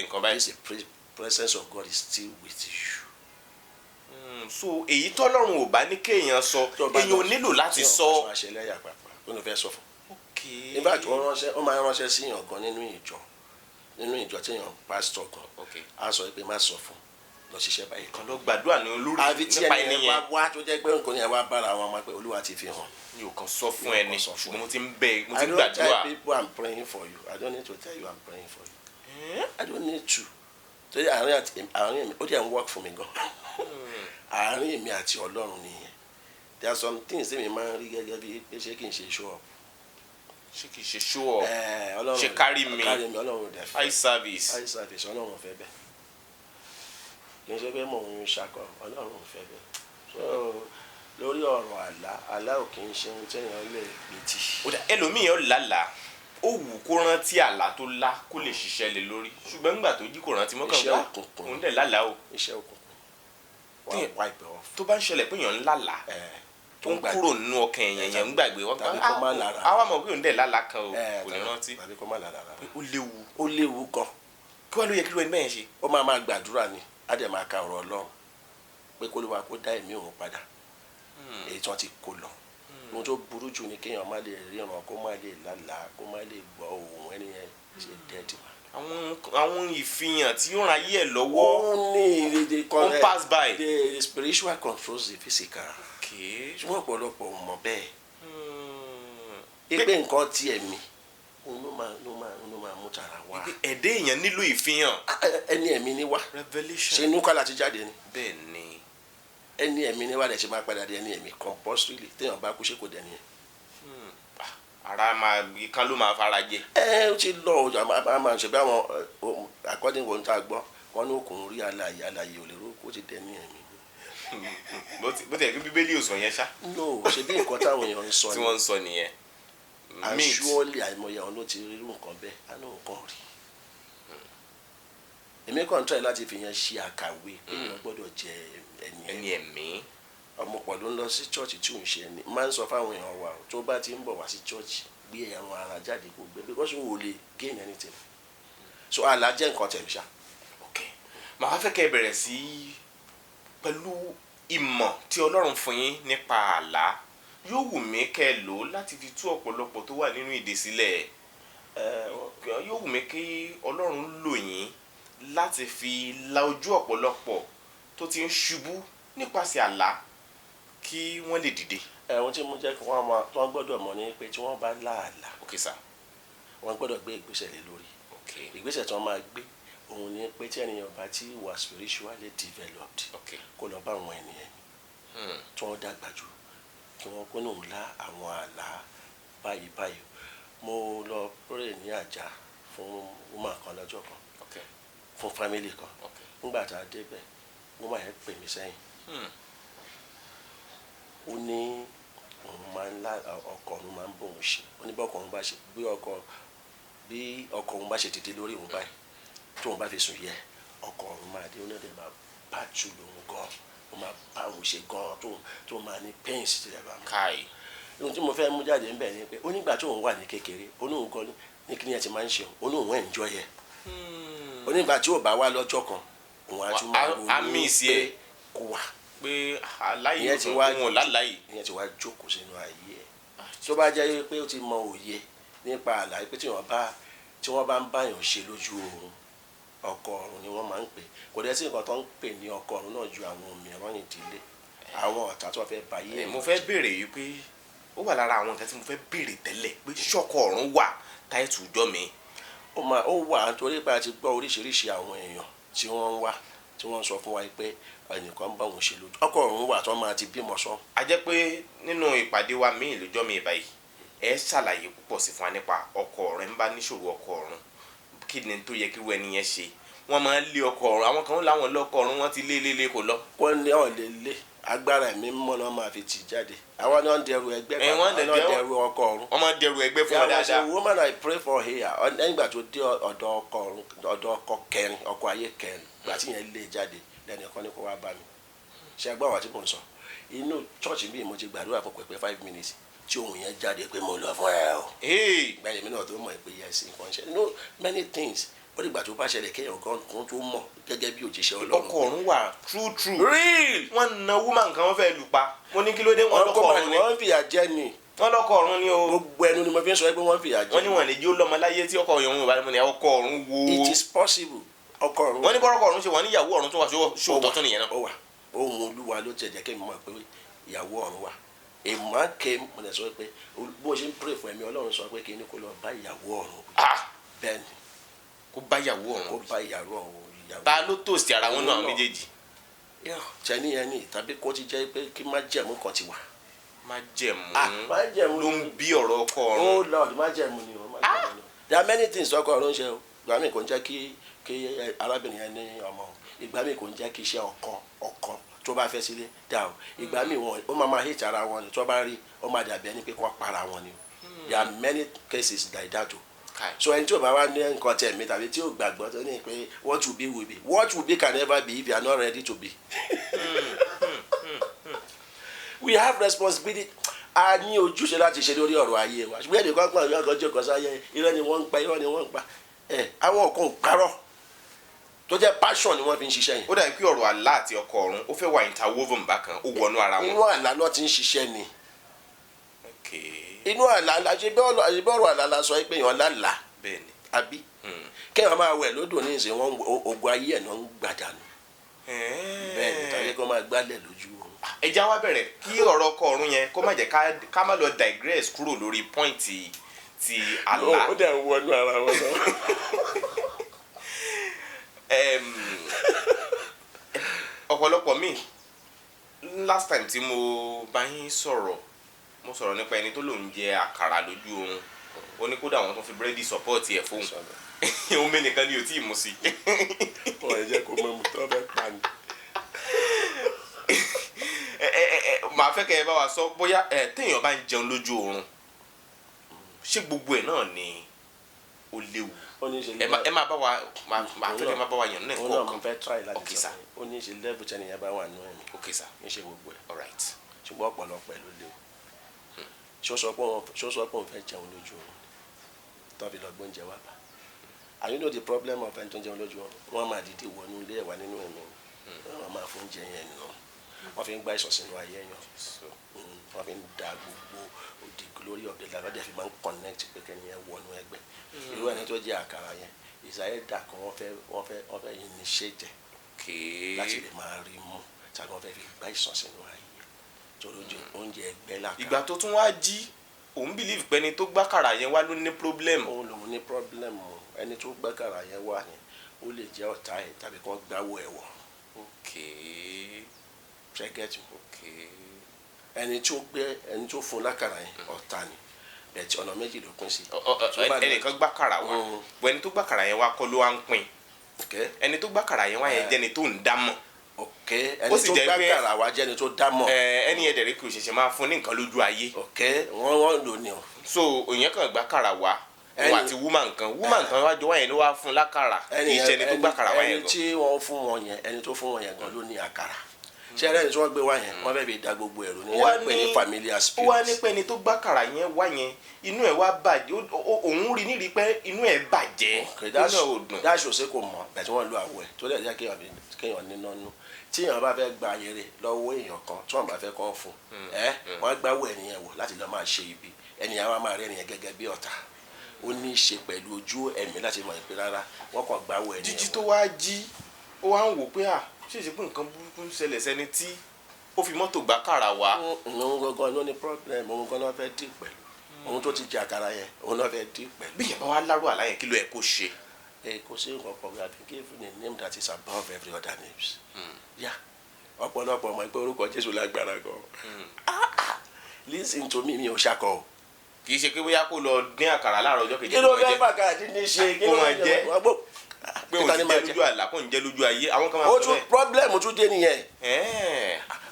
C: this presence of God is still with you.
B: So èyí tọ́lọ́run ò bá ní kéèyàn sọ èèyàn ò nílò láti sọ.
C: tí wọ́n ṣẹlẹ̀ yà pàpà ó ló fẹ́ sọ fún. in fact ó máa ránṣẹ́ sí yàn gan nínú ìjọ tí yàn pásítọ̀ gan á sọ pé má sọ fún lọ ṣiṣẹ́ báyìí.
B: kan ló gbàdúrà ní olórí nípa ẹni yẹn.
C: wá tó jẹ́ pé nǹkan yẹn wá bára wọn máa pẹ́ Olúwa ti fi hàn.
B: mi ò kàn sọ fún ẹni ṣùgbọ́n mo ti ń bẹ mo ti
C: I
B: ń
C: don't
B: gbàdúrà.
C: tell people I'm praying for you I don't need to tell you I'm praying for you. I don't need to. torí àárín mi ó dẹ̀ ń work for me gan. àárín mi àti Ọlọ́run nìyẹn there are some things tí mi máa ń rí gẹ́gẹ́ bí pé ṣé kì í ṣe show up.
B: ṣé kì í ṣe show up ṣe kárí mi
C: Ọlọ́run dẹ̀ fẹ́
B: high service
C: Ọlọ́run fẹ́ bẹ́ẹ̀ kì í ṣe pé mò ń ṣakọ Ọlọ́run fẹ́ bẹ́ẹ̀ so lórí ọ̀rọ̀ àlá ò kì í ṣe ohun tí èèyàn lè gbé tì.
B: ẹlòmíì yẹn lálàá ó wù kó rántí àlá tó lá kó lè ṣiṣẹ́ lé lórí ṣùgbọ́n nígbà tó jí kò rántí mọ́kàn wá òun dẹ̀ lálàá o.
C: iṣẹ́ òkùnkùn wọ́n wipe off.
B: tó bá ń ṣẹlẹ̀ pé èèyàn ń lálàá tó ń kúrò nínú ọkàn èèyàn ń gbàgbé wọn
C: tàbí kó má lára
B: àwa mọ̀ pé òun dẹ̀ lálàá kan o kò ní rántí
C: tàbí kó má lára rárá.
B: ó léwu
C: gan.
B: kí wàá ló yẹ kí ló ẹni bẹ́ẹ̀ ṣe.
C: ó máa gbàdúrà ni á dẹ̀ máa ka ọ̀rọ̀ Ọlọ́run pé kó lè wá kó dá ẹ̀mí òun padà èyí tí wọ́n ti kó lọ. ohun tó burú jù ni kéèyàn má lè ríran kó má lè lálàá kó má lè gbọ́ ohùn ẹni yẹn ṣe dẹ́ẹ̀dì wa.
B: àwọn ìfihàn tí ó ran ayé ẹ̀ lọ́wọ́
C: ó ní
B: ó ń pass by.
C: the spiritual controls the physical. ṣùgbọ́n ọ̀pọ̀lọpọ̀ mọ̀ bẹ́ẹ̀ ipe nǹkan ti ẹ̀mí òun ló máa mú tara wá.
B: ẹ̀dá èèyàn nílò ìfihàn.
C: ẹni ẹ̀mí ni wá.
B: revelation.
C: ṣe inú kálá ti jáde ni.
B: bẹ́ẹ̀ ni.
C: ẹni ẹ̀mí ni wá lẹ̀ ṣe máa padà dé ẹni ẹ̀mí compulsorily téèyàn bá kú ṣe kò dẹ̀ nìyẹn.
B: ara máa ìkan ló máa fara jẹ.
C: ó ti lọ ọjà máa ṣe bí àwọn according to ohun tá a gbọ́ wọn ní òkun rí alààyè ò lè ró kó ti dẹ̀ ní ẹ̀mí.
B: bó tẹ̀ kí bíbélì ò sọ yẹn ṣá.
C: no ṣe bí nǹkan táwọn èèyàn ń sọ ni.
B: tí wọ́n ń sọ nìyẹn.
C: àṣùọ́lẹ̀ àìmọye àwọn ló ti rí irú nǹkan bẹ́ẹ̀ á náà nǹkan rí. èmi kàn ń tọ́ ẹ láti fi yẹn ṣe àkàwé pé èèyàn gbọ́dọ̀ jẹ ẹni
B: ẹ̀mí.
C: ọmọ pọ̀ ló ń lọ sí chọ́ọ̀chì tí òun ṣe ẹni máa ń sọ fáwọn èèyàn wa tó bá ti ń bọ̀ wá sí chọ́ọ̀chì gbé ẹran ara jáde kó gbé because wò lè gain anything so àlá jẹ́ nǹkan tẹ̀mí ṣá.
B: ok màá fẹ́ kẹ́ ẹ bẹ̀rẹ̀ sí pẹ̀lú ìmọ̀ tí Ọlọ́run fún yín nípa àlá yóò wù mí kẹ́ ẹ lò ó láti fi tú ọ̀pọ̀lọpọ̀ tó wà nínú ìdè sílẹ̀ yóò wù mí kí Ọlọ́run lò yín láti fi la ojú ọ̀pọ̀lọpọ̀ tó ti ń ṣubú nípasẹ̀ àlá kí wọ́n lè dìde.
C: ohun tí mo jẹ́ kí wọ́n gbọ́dọ̀ mọ̀ ni pé tí wọ́n bá láàlá
B: ok sir.
C: wọ́n gbọ́dọ̀ gbé ìgbésẹ̀ lé lórí.
B: ok
C: ìgbésẹ̀ tí wọ́n máa gbé òun ni pé tí ènìyàn bá ti wà spiritually developed
B: ok
C: kó lọ bá àwọn ènìyàn tí wọ́n dàgbà jù kí wọ́n kó lóun lá àwọn àlá báyìí mo lọ pray ní àjà fún woman kan lọ́jọ́ kan fún family kan nígbà tá a débẹ̀ woman yẹn pè mí sẹ́yìn ó ní òun máa ń lá ọkọ òun máa ń bọ̀ òun ṣe ó ní bí ọkọ òun bá ṣe bí ọkọ òun bá ṣe dìde lórí òun báyìí tí òun bá fi sùn yẹ ọkọ òun máa dé onídẹ̀ẹ́ máa bá jù lòun gan ó máa bá òun ṣe gan tó máa ní pains ti rẹ̀ bá mi.
B: káì.
C: ohun tí mo fẹ́ mú jáde ńbẹ̀ ni pé onígbà tí òun wà ní kékeré onóhun gan ní kí ni ẹ ti máa ń ṣe onóhun enjoy yẹ onígbà tí ò bá wá lọ́jọ́ kan òun á tún máa ronú pé kó wà
B: pé aláyé tó wọn láláyé.
C: ìyẹn ti wá jókòó sínú ayé ẹ tó bá jẹ́ pé ó ti mọ òye nípa àlàyé pé tí wọ́n bá ń báyàn ṣe lójú oorun ọkọ ọ̀run ni wọ́n máa ń pè kò dẹ́ sí nǹkan tó ń pè ní ọkọ ọ̀run náà ju àwọn mìíràn ìdílé àwọn ọ̀tá tó fẹ́ báyé ẹ̀.
B: mo fẹ́ béèrè yìí pé ó wà lára àwọn nǹkan tí mo fẹ́ béèrè tẹ́lẹ̀ pé ṣọ́kọ ọ̀run wà táìtù jọ mi.
C: ó wà nítorí pé a ti gbọ́ oríṣiríṣi àwọn èèyàn tí wọ́n ń wá tí wọ́n sọ fún wa pé ẹnìkan bá òun ṣe lójú ọkọ ọ̀run wà tó máa ti bímọ sọ.
B: a jẹ́ pé nínú ìpàdé wa míì lọ́jọ́ mi báyìí ẹ ṣàlàyé púpọ̀ sí fún wa nípa ọkọ ọ̀run ń bá níṣòro ọkọ ọ̀run kí ni tó yẹ kí irú ẹni yẹn ṣe wọ́n máa ń lé ọkọ ọ̀run àwọn kan láwọn lọ́kọ ọ̀run wọ́n ti lé kò lọ.
C: wọ́n lé ọ̀ lé agbára ẹ̀mí mọ́ náà máa fi tì jáde àwọn náà ń dẹrù ẹgbẹ́ kan náà ń dẹrù ọkọ ọ̀run.
B: wọ́n máa ń dẹrù ẹgbẹ́ fún wọn dáadáa.
C: the woman I pray for here nígbà tó dé ọ̀dọ̀ ọkọ kẹrin ọkọ ayé kẹrin gbà tí yẹn lé jáde lẹ́nìkan ní kó wá bá mi ṣe agbá wa tí mò ń sọ inú church bíi mo ti gbàdúrà fún pẹpẹ 5 minutes tí ohun yẹn jáde pé mo lọ fún ẹ o. gbẹ̀yìn mi náà tó mọ̀ pé yẹn sì nǹkan ṣe no many things ó dìgbà tó bá ṣẹlẹ̀ kéèyàn kan tó mọ̀ gẹ́gẹ́ bí òjíṣẹ́ Ọlọ́run.
B: ọkọ ọ̀run wà true
C: real.
B: wọ́n na woman kan wọ́n fẹ́ lù pa mo ní kí ló dé wọ́n lọ́kọ ọ̀run ni.
C: wọ́n fìyà jẹ ni.
B: wọ́n lọ́kọ ọ̀run ni o.
C: gbogbo ẹnu ni mo fi ń sọ pé wọ́n fìyà jẹ.
B: wọ́n ní wọ́n lè jí ó lọ́mọ láyé tí ọkọ ọ̀run wà ní ọkọ ọ̀run wo.
C: it is possible ọkọ ọ̀run.
B: wọ́n ní bọ́rọ̀kọ ọ̀run ṣe wọ́n ní ìyàwó ọ̀run tó wà ṣòótọ́ tó nìyẹn náà.
C: ó wà ohun Olúwa ló tẹ̀ jẹ́ kí n mọ̀ pé ìyàwó ọ̀run wà a man came mo lè sọ pé bó ṣe ń pray fún ẹ̀mí Ọlọ́run sọ pé kí ni kó lọ bá ìyàwó ọ̀run. bẹ́ẹ̀ ni
B: kó bá ìyàwó ọ̀run.
C: kó bá ìyàwó ọ̀run.
B: ta ló tòsí ara wọn náà méjèèjì.
C: tẹ́ni yẹn ni tàbí kó ti jẹ́ pé kí má jẹ̀mú kan ti wà.
B: má jẹ̀mú ló ń bí ọ̀rọ̀ ọkọ ọ̀run.
C: oh Lord má jẹ̀mú ni o má jẹ̀mú ni o. there are many things ọkọ ọ̀run ṣe o ìgbà mi kò ń jẹ́ kí arábìnrin yẹn ní ọmọ ìgbà mi kò ń jẹ́ kí iṣẹ́ ọkọ tó bá fẹ́ sílé dà o ìgbà mi wọn ó máa hate ara wọn ni tó bá rí ó máa dàbí ẹni pé kó para wọn ni o there are many cases like that o. So ẹni tí o bá wá ní nǹkan tẹ̀ mí tàbí tí o gbàgbọ́ tó ní pé what will be will be what will be can never be if you are not ready to be. We have responsibility a ní ojúṣe láti ṣe lórí ọ̀rọ̀ ayé wa ṣùgbọ́n ẹnì kan pọ̀ ní ọkọ̀ jókòó sáyé irọ́ ni wọ́n ń pa àwọn kan ò parọ́ tó jẹ́ passion ni wọ́n fi ń ṣiṣẹ́ yẹn.
B: ó dàbí pé ọ̀rọ̀ àlá àti ọkọ ọ̀run ó fẹ́ wà interwoven bákan ó wọnú ara wọn.
C: inú àlá náà ti ń ṣiṣẹ́ ni. inú àlá la ṣe bọ́ọ̀rọ̀ àlá la sọ pé èèyàn lálàá àbí kéèyàn máa wẹ̀ lódò ní ìsìn wọn ogun ayé ẹ̀ náà ń gbàdánù bẹ́ẹ̀ ni tàbí kó máa gbálẹ̀ lójú oorun
B: ẹ já wá bẹ̀rẹ̀ kí ọ̀rọ̀ ọkọ ọ̀run yẹn kó má jẹ́ ká má lọ digress kúrò lórí pọ́ìntì ti àlá.
C: ó dẹ̀ ń wọnú ara wọn náà.
B: ọ̀pọ̀lọpọ̀ mi last time tí mo bá yín sọ̀rọ̀ mo sọ̀rọ̀ nípa ẹni tó lòún jẹ àkàrà lójú oorun ó ní kódà wọn tó fi búrẹ́dì support ẹ̀ fóun òun mi nìkan ni ò tí ì mú sí.
C: wọn ẹ jẹ́ kó mọ mu tó bẹ pa ni.
B: màá fẹ́ kẹ́ ẹ bá wa sọ bóyá téèyàn bá ń jẹun lójú oorun ṣé gbogbo ẹ̀ náà ni ó léwu. ẹ máa bá wa máa fẹ́ kẹ́ ẹ máa bá wa yàn náà
C: kọ̀ọ̀kan. òun náà mo fẹ́ try láti
B: sọ
C: ó ní í ṣe level tí ẹnìyẹn bá wà nínú ẹ̀mí.
B: ok sir.
C: ní ṣe gbogbo ẹ̀.
B: all right.
C: ṣùgbọ́n ọ̀pọ̀lọpọ̀ ẹ̀ ló léwu. ṣó sọ pé òun fẹ́ jẹun lójú oorun tọ́bi lọ gbóúnjẹ wá bá. and you know the problem of ẹni tó ń jẹun lójú oorun wọ́n máa dìde wọnú ilé ẹ̀wà nínú ẹ̀mí wọ́n máa fún oúnjẹ yẹn nù wọ́n fi ń gbá ìsọ̀ sínú ayé yẹn wọ́n fi ń da gbogbo the glory of the land wọ́n dẹ̀ fi máa ń connect pé kẹ́ni yẹn wọnú ẹgbẹ́ irú ẹni tó jẹ́ àkàrà yẹn ìsàyẹ̀ dà kan wọ́n fẹ́ initiate láti lè máa rí mú tàbí wọ́n fẹ́ fi gbá ìsọ̀ sínú ayé yẹn torí oúnjẹ ẹgbẹ́ làkàrà.
B: ìgbà tó tún wá jí òun believe pé ẹni tó gbàkàrà yẹn wá ló ní problem.
C: òun lòun ní problem o ẹni tó gbàkàrà yẹn wá yẹn ó lè jẹ́ ọ̀tá ẹ̀ tàbí kán gbáwó ẹ̀ wọ̀. ṣẹ́gẹ́tì ẹni tó fún lákàrà yẹn ọ̀tá ni bẹ̀tì ọ̀nà méjì ló pín sí.
B: ẹnìkan gbàkàrà wá bọ̀ ẹni tó gbàkàrà yẹn wá kọ́ ló wá ń pín ẹni tó gbàkàrà yẹn wá yẹn jẹ́ni tó ń dámọ̀.
C: ẹni tó gbàkàrà wá jẹ́ni tó dámọ̀.
B: ẹni yẹn dẹ̀rẹ́ kí o ṣẹ̀ṣẹ̀ máa fún ní nǹkan lójú ayé.
C: wọ́n lò ní o.
B: so òyìn kan gbàkàrà wá wà tí woman kan wájú wá yẹn ló wá fún lákàrà kì í ṣe ẹni tó gbàkàrà wá yẹn gan.
C: ẹni tí wọ́n fún wọn yẹn ẹni tó fún wọn yẹn gan ló ní àkàrà ṣé ẹlẹ́ni tí wọ́n gbé wá yẹn wọ́n fẹ́ fi da gbogbo ẹ̀rù ní wọ́n pè ní familiar spirit.
B: ó wá ní pé ẹni tó gbàkàrà yẹn wá yẹn inú ẹ̀ wá bàjẹ́ òun rí nírí pé inú ẹ̀ bàjẹ́ inú ẹ̀ ò dùn.
C: dáṣọ ṣe kò mọ̀ bẹ̀tí wọ́n lo àwọ̀ ẹ̀ tó lè jẹ́ kéèyàn níná nú tí èèyàn bá fẹ́ gba ayẹrẹ lọ́wọ́ èèyàn kan tí wọ́n bá fẹ́ kàn fún wọ́n gbáwó ẹnìyẹn wò láti lọ́ọ́ máa ṣe ibi ẹnìyẹn wá máa rí ẹnìyẹn gẹ́gẹ́ bí ọ̀tá ó ní í ṣe pẹ̀lú ojú ẹ̀mí láti mọ̀ pé rárá wọ́n kàn gbáwó ẹnìyẹn wò.
B: jíjí tó wá jí ó wá ń wò pé ṣèṣe pé nǹkan burúkú ń ṣẹlẹ̀ sẹ́ni tí ó fi mọ́tò gbá kàrà wá.
C: òun gangan ló ní problem òun gan náà fẹ́ dì pẹ̀lú òun tó ti jẹ àkàrà yẹn òun náà fẹ́ dì pẹ̀lú.
B: bí ìyàbá wa lárò àlá yẹn kí ló yẹ kó ṣe.
C: kò sí nǹkan kan we have been given a name that is above every other names. ọ̀pọ̀lọpọ̀ ọmọ ẹgbẹ́ orúkọ Jésù lágbára gan. listen to me mi ò ṣakọ o.
B: kì í ṣe pé bóyá kó lọ dín àkàrà láàárọ̀ ọjọ́ kejì.
C: kí ló fẹ́ bàkàrà dín ní ṣe kí ló
B: máa jẹ pé òun ti jẹ lójú àlá kò ń jẹ lójú ayé àwọn kan máa
C: sọ bẹ́ẹ̀. problem tún dé nìyẹn.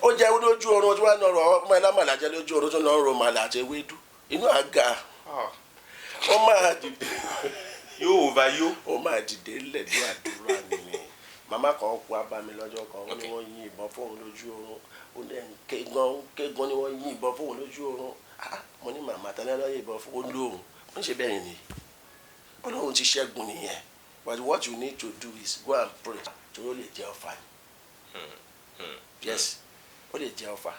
C: ó jẹ lójú oorun tí wọn lọ rọ ọmọ ẹlẹmọlá jẹ lójú oorun tó lọ rọ màlà àti ewédú inú àga ó máa dìde
B: yóò va yó.
C: ó máa dìde lẹ̀dí àdúrà nìyẹn màmá kan kó abami lọ́jọ́ kan ó ní wọ́n yín ìbọn fóun lójú oorun ó ní kégan ni wọ́n yín ìbọn fóun lójú oorun mo ní màmá tẹ́lẹ̀ lọ́yìn ìbọn fóun lóorun wọ́n ṣe bẹ́ẹ̀ ni Ọlọ́run ti ṣẹ́gun nìyẹn but what you need to do is go and pray tó lè jẹ́ ọ̀fà yes ó lè jẹ́ ọ̀fà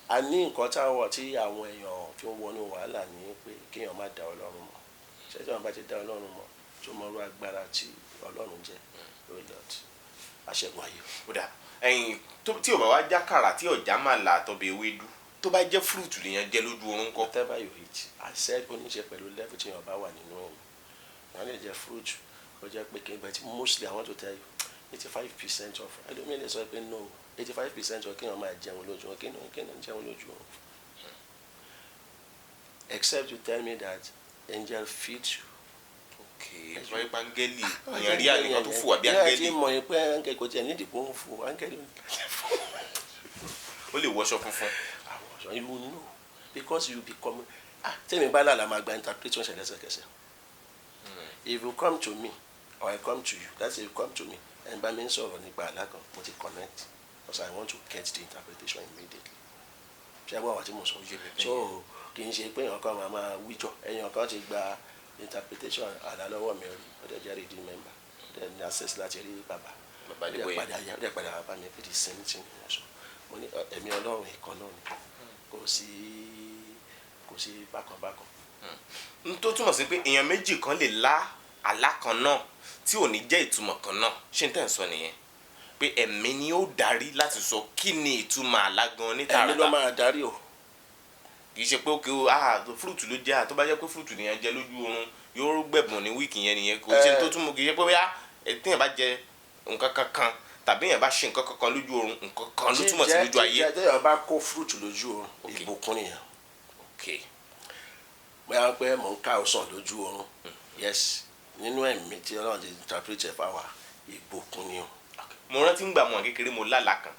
C: a ní nǹkan tí àwọn èèyàn fi ń wọnú wàhálà ní pé kéèyàn má dá Ọlọ́run mọ̀ ṣé tí wọ́n bá ti dá Ọlọ́run mọ̀ tó mọ irú agbára tí Ọlọ́run jẹ́ lórí lọ́ọ̀tì aṣẹ́gun ayé.
B: kódà ẹyin tí o bá wá já kàrà tí ọjà máa là tọbẹ ewédú tó bá jẹ́ fruit lèèyàn jẹ lójú oorun kọ.
C: whatever you eat I said ó ní ṣe pẹ̀lú level tí èèyàn bá wà nínú ẹ̀mí wọ́n lè jẹ fruit ó jẹ́ pé kí n bẹ̀ tí mostly I want to tell you 85% of ẹlòmíì lè sọ pé no 85% of kéèyàn máa jẹun lójú oorun kéèyàn jẹun lójú oorun except you tell me that angel feed you.
B: ẹ̀sùn ayé pangẹ́lì èèyàn rí àníkan tó fò wá bí áńgẹ́lì.
C: ìyá ti mọ̀ pé áńgẹ́lì kò tiẹ̀ nídìí kó ń fò áńgẹ́lì
B: ó lè wọṣọ funfun.
C: you will know because you become tẹ́mi bá lálàá máa gba interpretation ṣe lẹ́sẹ̀kẹsẹ̀ if you come to me or I come to you that's if you come to me ẹ̀ ń bá mi ń sọ̀rọ̀ nípa àlá kan mo ti connect because I want to get the interpretation immediately ṣé ẹgbẹ́ àwọn tí mo sọ so kì í ṣe pé èèyàn kan máa wíjọ èèyàn kan ti gba interpretation àlá lọ́wọ́ mi rí ọdẹ jẹ́ ready member ọdẹ ní access láti rí bàbá ọdẹ padà bá mi fi the same thing ní ọ̀sán mo ní ẹ̀mí Ọlọ́run ìkan náà ni kò sí bákanbákan.
B: n tó túmọ̀ sí pé èèyàn méjì kan lè lá àlá kan náà tí ò ní jẹ́ ìtumọ̀ kan náà ṣé n tẹ̀ ń sọ nìyẹn. pé ẹ̀mí ni ó darí láti sọ kí ni ìtumọ̀ àlá gan ní tààràtà.
C: ẹ̀mí ló máa darí o.
B: kì í ṣe pé òkè o fúrùtù ló jẹ́ tó bá jẹ́ pé fúrùtù nìyẹn jẹ lójú oorun yóò gbẹ̀bùn ní wíìkì yẹn nìyẹn kò ṣe tó túmọ̀ kì í ṣe pé bóyá téèyàn bá jẹ nǹkan kankan tàbí èèyàn bá ṣe nǹkan kankan lójú oorun nǹkan kan ló túmọ̀ sí lójú ayé.
C: téèyàn bá kó fúrùtù lójú oorun ìbùkún nìyẹn. bóyá pé mò ń ká ọsàn lójú oorun yes nínú ẹ̀mí tí Ọlọ́run ti interpret ẹ̀ fáwa ìbùkún ni o.
B: mo rántí ń gbà mọ́ kékeré mo lálàá kan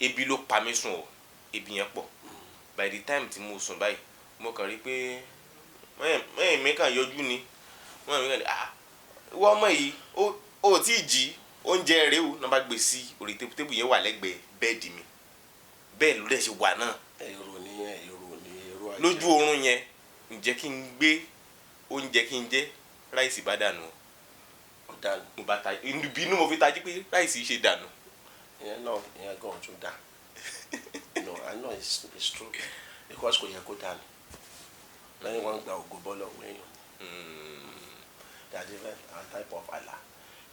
B: ebi ló pa mí sùn o ebi yẹn pọ̀ by the time tí mo sùn báyìí mo kàn rí pé mẹ́rin mi kàn yọjú ni wọ́n mi kàn ní wọ́n ọmọ yìí ó tí ì jí oúnjẹ rèé o náà bá gbé sí orí tébù yẹn wà lẹ́gbẹ̀ẹ́ bẹ́ẹ̀dì mi bẹ́ẹ̀ ló dẹ̀ ṣe wà náà
C: èrò ajé
B: lójú oorun yẹn ǹjẹ́ kí n gbé oúnjẹ kí n jẹ ráìsì bá dànù mo bá ta ìbínú mo fi tají pé ráìsì ṣe dànù.
C: ìyẹn gan tún dá no I know it's true because kò yẹ kó dànù lẹ́yìn wọn gba ògo bọ́ọ̀lù ọ̀hún èèyàn they are different type of Allah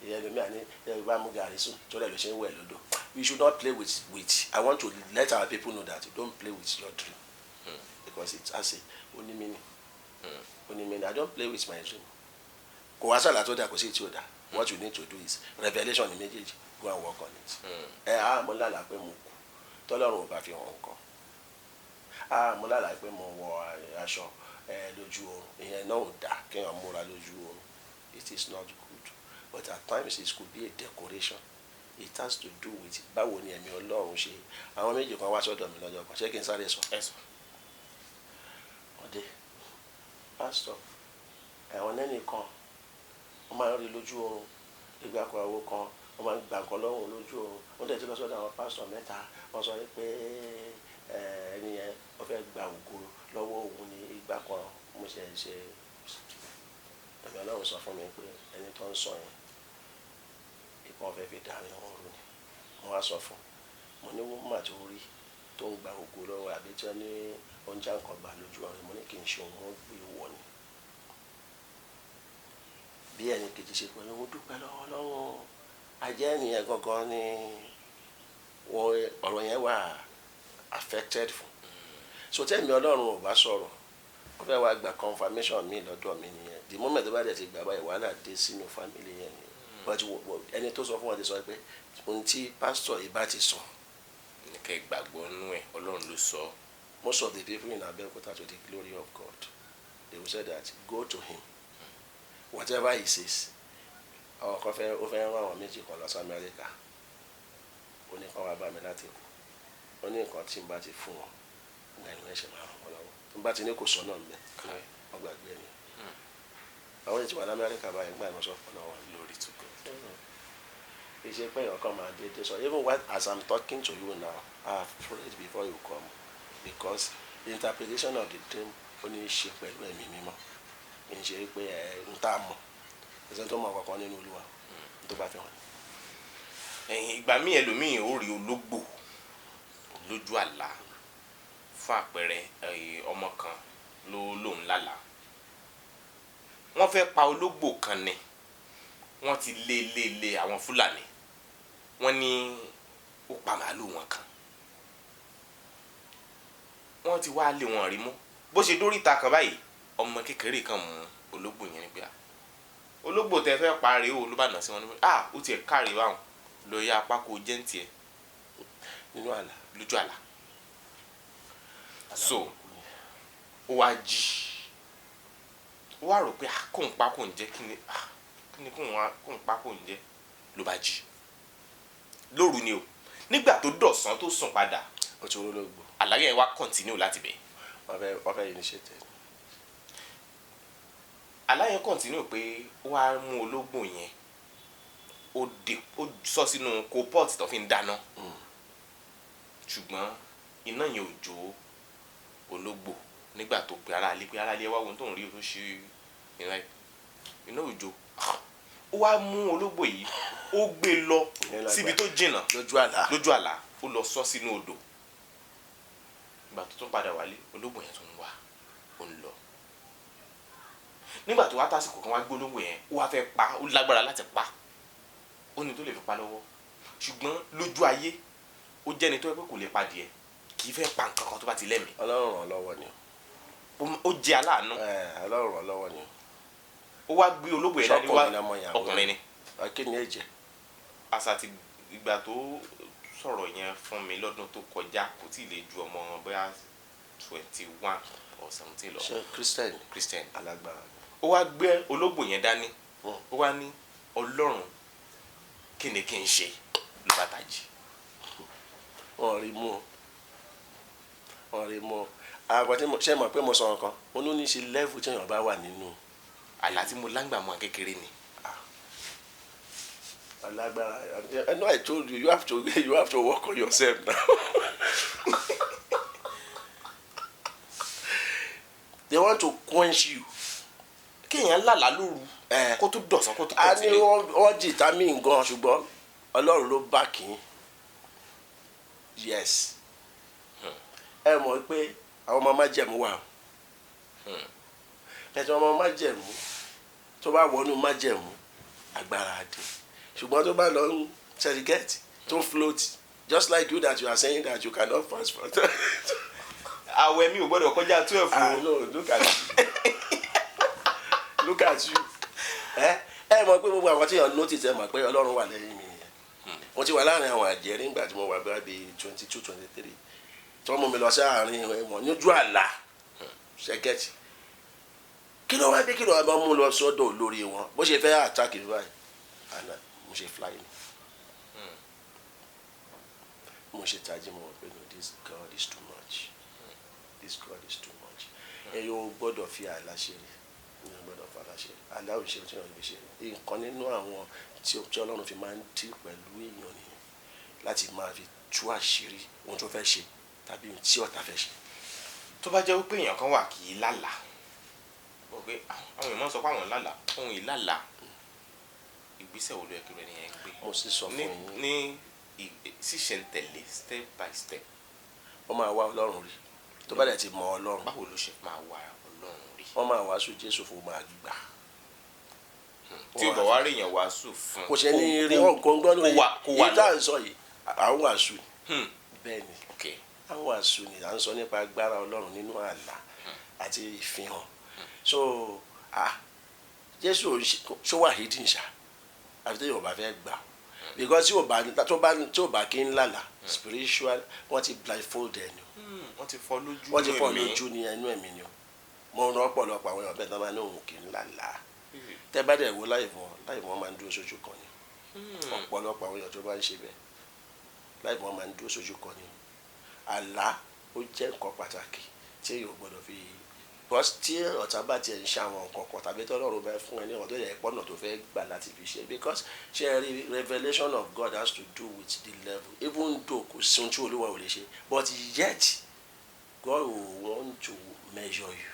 C: ìyẹn lómi àní Yorùbá mú gàrí sùn tó rẹ̀ ló ṣe ń wẹ̀ lódò we should not play with I want to let our people know that you don't play with your dream because it's as a only meaning I don't play with my dream kò wá sàlà tó dà kò sí tí ò dà what you need to do is revelation ní méjèèjì go and work on it mo lálàá pé mo kú tọ́lọ́run ò bá fi hàn nǹkan mo lálàá pé mo wọ aṣọ lójú oorun ìyẹn náà ò dà kéèyàn múra lójú oorun it is not good but at times it could be a decoration it has to do with báwo ni ẹ̀mí Ọlọ́run ṣe àwọn méjì kan wá sọ́dọ̀ mi lọ́jọ́ kan ṣé kí n sáré sọ ọdẹ pásítọ̀ ẹ̀wọ̀n lẹ́nì kan wọ́n máa ń rí lójú oorun ìgbà kan àwo kan wọ́n máa ń gbà nǹkan lọ́rùn lójú oorun wọ́n tẹ̀ tí lọ sọ́dọ̀ àwọn pásítọ̀ mẹ́ta wọ́n sọ pé ẹni yẹn wọ́n fẹ́ gba ògo lọ́wọ́ òun ní ìgbà kan mo ṣe ẹ̀mí Ọlọ́run sọ fún mi pé ẹni tó ń sọ yẹn ìpọ́n fẹ́ fi dá àwọn ọ̀run ni mo wá sọ fún mo ní wọ́n mà tó rí tó ń gba ògo lọ́wọ́ àbí tí wọ́n ní oúnjẹ nǹkan gbà lójú ọ̀run mo ní kí n ṣe òun wọ́n gbé wọ̀ ni bí ẹni kejì ṣe pẹ̀lú mo dúpẹ́ lọ́wọ́ lọ́wọ́ ajẹ́ ènìyàn gangan ni ọ̀rọ̀ yẹn wà affected fún so tẹ́mi Ọlọ́run ò bá sọ̀rọ̀ wọ́n fẹ́ wá gba confirmation mi lọ́dọ̀ mi nìyẹn the moment tó bá dẹ̀ ti gbà báyìí wàhálà dé sínú family yẹn ni but ẹni tó sọ fún wọn ti sọ pé ohun tí pásítọ̀ yìí bá ti sọ.
B: kẹ́ gbàgbọ́ nú ẹ̀ Ọlọ́run ló sọ.
C: most of the people in Abeokuta to the glory of God they will say that go to him whatever he says àwọn kan fẹ́ ó fẹ́ rán àwọn méjì kan lọ sí Amẹ́ríkà ó ní kán wá bá mi láti kú ó ní nǹkan tí n bá ti fún wọn nígbà ìlú ẹ̀ṣẹ̀ máa ràn wọ́n lọ́wọ́ tó n bá ti ní kò sọ náà ń bẹ wọ́n gbàgbé ẹni àwọn ètò wà ní Amẹ́ríkà báyìí gbà ìmọ̀sọ́ fún náà wọn lórí tó kọ́ ìṣe pé èèyàn kan máa dédé sọ even when as I'm talking to you now I have prayed before you come because the interpretation of the dream ó ní í ṣe pẹ̀lú ẹ̀mí mímọ́ kì í ṣe pé ń tá a mọ̀ ẹsẹ̀ tó mọ̀ kankan nínú Olúwa tó bá fi hàn.
B: ìgbà míì ẹlòmíì ó rí ológbò lójú àlá fún àpẹẹrẹ ọmọ kan lóun lálàá wọ́n fẹ́ pa ológbò kan ni wọ́n ti lé àwọn Fúlàní wọ́n ní ó pa màálù wọn kan wọ́n ti wá lé wọn rí mú bó ṣe dórí ìta kan báyìí ọmọ kékeré kan mú ológbò yẹn nígbà ológbò tẹ fẹ́ parí o ló bá nà sí wọn níbi ó tiẹ̀ kárí báwọn lọ yá apá kó jẹ́ ní tiẹ̀
C: nínú àlá
B: lójú àlá so ó wá jí ó wá rò pé kóun pa kóun jẹ́ kí ni kóun pa kóun jẹ́ ló bá jí lóru ni o nígbà tó dọ̀sán tó sùn padà
C: ó ti wọ́n lóògbò
B: àlàyé yẹn wá kọ́ntínú láti bẹ̀.
C: wọ́n fẹ́ initiate
B: àlàyé kọ́ntínú pé ó wá mú ológbò yẹn ó sọ sínú coalpot tó fi ń dáná ṣùgbọ́n iná yẹn ò jó ológbò nígbà tó pe aráalé wá ohun tó ń rí o ṣe iná ò jó ó wá mú ológbò yìí ó gbé lọ síbi tó jìnnà lójú àlá ó lọ sọ sínú odò ìgbà tó tún padà wálé ológbò yẹn tún wá ó ń lọ nígbà tó wá tásìkò kan wá gbé ológbò yẹn ó wá fẹ́ pa ó lágbára láti pa ó ní tó lè fi pa lọ́wọ́ ṣùgbọ́n lójú ayé ó jẹ́ni tó yẹ pé kò lè padìẹ kì í fẹ́ pa nǹkan kan tó bá ti lẹ́mìí.
C: Ọlọ́run ràn lọ́wọ́ ni.
B: Ó jẹ́ aláàánú.
C: Ọlọ́run ràn lọ́wọ́ ni.
B: Ó wá gbé olóògbé ẹ̀dá ní wá ọkùnrin ni.
C: Kí ni ẹ̀jẹ̀?
B: Àṣà ti ìgbà tó sọ̀rọ̀ yẹn fún mi lọ́dún tó kọjá kò tí ì lè ju ọmọ bóyá 21 or 17 lọ.
C: ṣe Christian
B: alágbára. Ó wá gbé olóògbé yẹn dání. Ó wá ní Ọlọ́run kí ni kí n ṣe ló bá tají.
C: Wọ́n rí mú àwọn tí ṣe mọ̀ pé mo sọ nǹkan mo ní ṣe level tí èèyàn bá wà nínú.
B: Àlá tí mo lágbà mọ́ kékeré ni.
C: Alágbára. I know I told you have to work on yourself now. They want to quench you.
B: Kéèyàn lálàá lóru kó tó dọ̀sán kó tó
C: a ní wọ́n jìtá mí gan ṣùgbọ́n Ọlọ́run ló bá kì í. Yes. Ẹ mọ̀ pé àwọn ọmọ májẹ̀mú wà. Ẹ̀sìn ọmọ májẹ̀mú tó bá wọnú májẹ̀mú agbára adé ṣùgbọ́n tó bá lọ ń segregate tó float just like you that you are saying that you cannot fast for.
B: Àwẹ̀ mi ò gbọ́dọ̀ kọjá 12.
C: No, look at you. Look at you. Ẹ mọ̀ pé gbogbo àwọn tí yàn notice ẹ mọ̀ pé Ọlọ́run wà lẹ́yìn mi yẹn. Mo ti wà láàrin àwọn àjẹ́ nígbà tí mo wà bí 22, 23 tí wọ́n mú mi lọ sí àárín wọn níjú àlá ṣẹ́gẹ́tì. Kí ló wá dé kí ló wá bá mú lọ sọ́dọ̀ olórí wọn bó ṣe fẹ́ attack mi báyìí àná mo ṣe fly ni. Mo ṣe tají mo wọ̀ pé no, this God is too much. This God is too much. Ẹ yóò gbọ́dọ̀ fi àlá ṣeré. Aláwọ̀ ṣe tí wọ́n fi ṣe nǹkan nínú àwọn tí Ọlọ́run fi máa ń dì pẹ̀lú èèyàn nìyẹn láti máa fi tú àṣírí ohun tó fẹ́ ṣe tàbí ohun tí ọ̀tá fẹ́ ṣe.
B: Tó bá jẹ́ wípé èèyàn kan wà kì í lálàá ó pé àwọn èèyàn máa ń sọ pé àwọn lálàá ohun ìlálàá ìgbésẹ̀ wo ló yẹ kí rẹ̀ nìyẹn gbé.
C: Mo sì sọ fún yín
B: ní ṣíṣẹ̀ntẹ̀lé step by step.
C: Wọ́n máa wá Ọlọ́run rí tó bá dẹ̀ ti mọ Ọlọ́run.
B: Báwo ló ṣe máa wá Ọlọ́run rí?
C: Wọ́n máa wàásù Jésù fún máa gbà.
B: Tí ó bá wá rí èèyàn wàásù fún.
C: Kò ṣe ní rí wọn kò ń gbọ́ lórí yìí tá à ń sọ yìí à ń wàásù ni. Bẹ́ẹ̀ ni à ń wàásù ni à ń sọ nípa agbára Ọlọ́run nínú àlá àti ìfihàn. So Jésù ṣó wà hídìn ṣá àfi tí Yorùbá fẹ́ gbà because tí ò bá kí ń lálà spiritual wọ́n ti blindfold ẹni.
B: Wọ́n ti fọ́
C: lójú ní ẹnu ẹ̀mí ni o. Mo rán ọ̀pọ̀lọpọ̀ àwọn èèyàn bẹ́ẹ̀ tó máa ní òun kì í lálà. Tẹ́ bá dẹ̀ wo láì wọ́n máa ń dúró sójú kan ni. Ọ̀pọ̀lọpọ̀ àwọn èèyàn tó bá ń ṣe bẹ́ẹ̀ láì wọ́n máa ń dúró sójú kan ni. Àlá ó jẹ́ nǹkan pàtàkì tí èèyàn gbọ́dọ̀ fi because tí ọ̀tá bá tiẹ̀ ń ṣe àwọn nǹkan kan tàbí tí Ọlọ́run bá fún ẹ ní ọ̀tọ̀ yẹ pọ́nà tó fẹ́ gbà láti fi ṣe because ṣe revelation of God has to do with the level even though kò sí ohun tí Olúwa ò lè ṣe but yet God will want to measure you.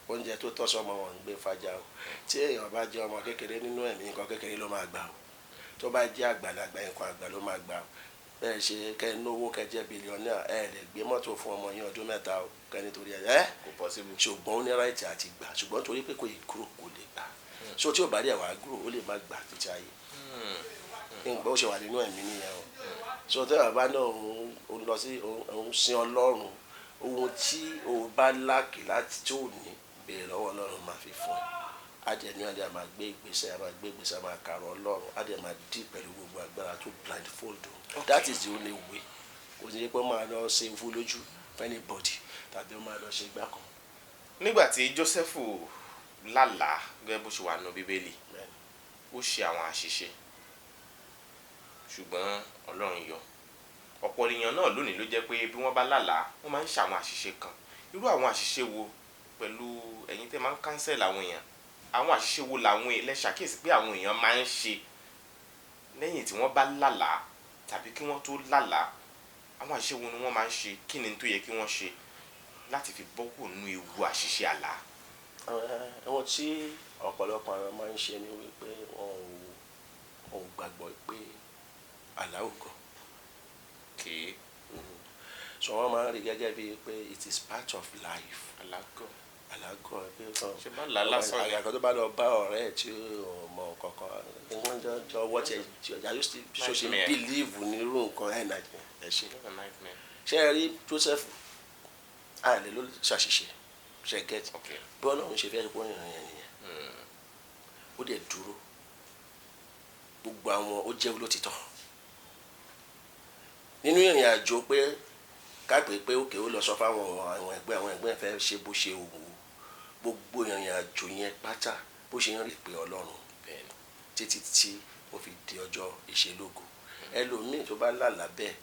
C: Oúnjẹ tó tọ́ sọ́mọ wọn ń gbé fàjà o tí èèyàn bá jẹ́ ọmọ kékeré nínú ẹ̀mí nǹkan kékeré ló máa gbà o tó bá jẹ́ àgbàlagbà nǹkan àgbà ló máa gbà o bẹ́ẹ̀ ṣe kẹ́ ẹ náwó kẹ́ jẹ́ bílíọ̀nìà ẹ lè gbé mọ́tò fún ọmọ yín ọdún mẹ́ta o kẹ́ nítorí ẹ kò possible ṣùgbọ́n ó ní ráìtì àti gbà ṣùgbọ́n torí pé kò yí kúrò kò lè gbà so tí ò bá dẹ̀ wá kúrò ó lè má gbà títí ayé nǹkan ó ṣe wà nínú ẹ̀mí nìyẹn o so tí bàbá náà òun lọ sí òun sin Ọlọ́run ohun tí o bá láàkì láti tó ní béèrè lọ́wọ́ Ọlọ́run máa fi fún ẹ adìẹ ní adìẹ máa gbé ìgbésẹ̀ máa kàrọ̀ Ọlọ́run adìẹ máa dì pẹ̀lú gbogbo agbára tó blindfold o that is the only way kò ní pé máa lọ ṣe fún lójú anybody tàbí ó máa lọ ṣe gbá kan.
B: Nígbà tí Jósẹ́fù lálàá gẹ́gẹ́ bó ṣe wà nínú Bíbélì ó ṣe àwọn àṣìṣe ṣùgbọ́n Ọlọ́run yọ ọ̀pọ̀ èèyàn náà lónìí ló jẹ́ pé bí wọ́n bá lálàá wọ́n máa ń ṣe àwọn àṣìṣe kan irú àwọn àṣìṣe wo pẹ̀lú ẹ̀yin tẹ́ máa ń cancel àwọn èèyàn àwọn àṣìṣe wo làwọn ilẹ̀ ṣàkíyèsí pé àwọn èèyàn máa ń ṣe lẹ́yìn tí wọ́n bá lálàá tàbí kí wọ́n tó lálàá àwọn àṣìṣe wo ni wọ́n máa ń ṣe kí ni tó yẹ kí wọ́n ṣe láti fi bọ́ kúrò nínú ewu àṣìṣe àlá.
C: Àwọn tí ọ̀pọ̀lọpọ̀ àwọn máa ń ṣe ni wípé wọn ò gbàgbọ́ pé àlá ò gọ̀. So wọ́n máa ń rí gẹ́gẹ́ bíi pé it is part of life.
B: Àlágọ̀
C: pé
B: ṣe bá là lásán ni
C: àgàkọ́ tó bá lọ bá ọ̀rẹ́ ẹ̀ tí ò mọ kankan what I used to so she believe nírú nǹkan ẹ̀ náà ẹ̀ ṣe ṣe ẹ rí Joseph àlè ló ṣàṣìṣe ṣe get bí Ọlọ́run ṣe fẹ́ kó ìrìn yẹn nìyẹn ó dẹ̀ dúró gbogbo àwọn ó jẹ́ olótìtọ́ nínú ìrìn àjò pé kápẹ́ pé òkè ó lọ sọ fáwọn àwọn ẹgbẹ́ fẹ́ ṣe bó ṣe òwò gbogbo ìrìn àjò yẹn pátá bó ṣe ń rí pé Ọlọ́run títí tí ó fi di ọjọ́ ìṣelógo ẹlòmíì tó bá lálàá bẹ́ẹ̀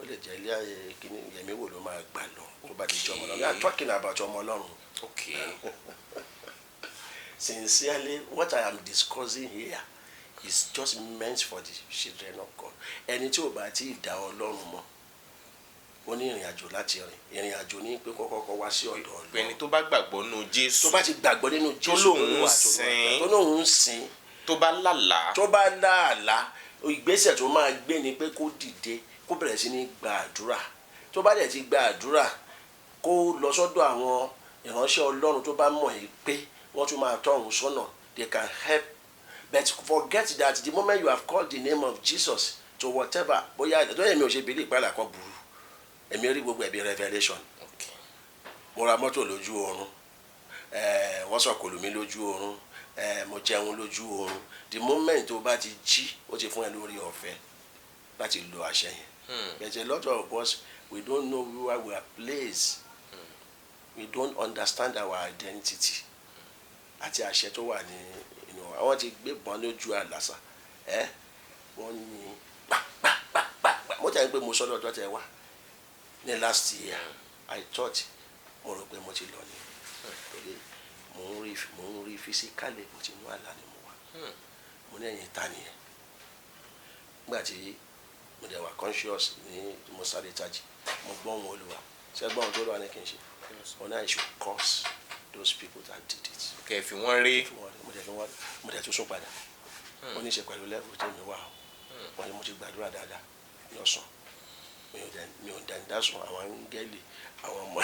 C: ó lè jẹ́ ilé ayé kíní yẹmí wò ló máa gbà lọ tó bá di jọ ọmọ Ọlọ́run we are talking about ọmọ Ọlọ́run.
B: Okay.
C: Sincerely, what I am discussing here is just meant for the children of God. Ẹni tí ò bá ti dá Ọlọ́run mọ̀ ó ní ìrìn àjò láti rìn ìrìn àjò ní pé kọ́kọ́ wá sí ọ̀dọ̀ Ọlọ́run.
B: Ẹni tó bá gbàgbọ́ nínú Jésù
C: tó bá ti gbàgbọ́ nínú Jésù tó lóun ń sìn
B: tó bá lálàá ìgbésẹ̀ tó máa gbé ni pé kó dìde kó bẹ̀rẹ̀ sí ní gba àdúrà tó bá dẹ̀ ti gba àdúrà kó lọ sọ́dọ̀ àwọn ìránṣẹ́ Ọlọ́run tó bá mọ̀ yìí pé wọ́n tún máa tọ́ òun sọ́nà they can help but forget that the moment you have called the name of Jesus to whatever bóyá ìdájọ́ èmi ò ṣe bìrì ìpàlà kan burú èmi rí gbogbo ẹ̀bí revelation mo ra mọ́tò lójú oorun wọ́n sọ̀kòlù mi lójú oorun mo jẹun lójú oorun the moment tó bá ti jí ó ti fún ẹ lórí ọ̀fẹ́ láti lo àṣẹ yẹn but a lot of us we don't know where we are placed we don't understand our identity àti àṣẹ tó wà ní inú àwọn ti gbé bọ́n lójú àlàsà wọ́n ní pàpàpàpà mo tẹ̀ ń pé mo sọ lọ́dọ̀ tẹ wá ní last year I thought mo rò pé mo ti lọ ní torí mo ń rí physically mo ti mú àlá ni mo wà mo ní ẹ̀yìn ta nìyẹn nígbà tí mo dẹ̀ wà conscious ní mo sáré tají mo gbọ́ wọn Olúwa ṣẹ́gbọ́n tó lọ́wọ́ ní kí n ṣe wọn náà I should curse those people that did it. kẹ́ fi wọ́n rí
C: mo dẹ̀ tún sún padà wọ́n ní í ṣe pẹ̀lú level tí mi wà wọ́n ní mo ti gbàdúrà dáadáa ní ọ̀sán mi ò dání dásùn àwọn áńgẹ́lì àwọn ọmọ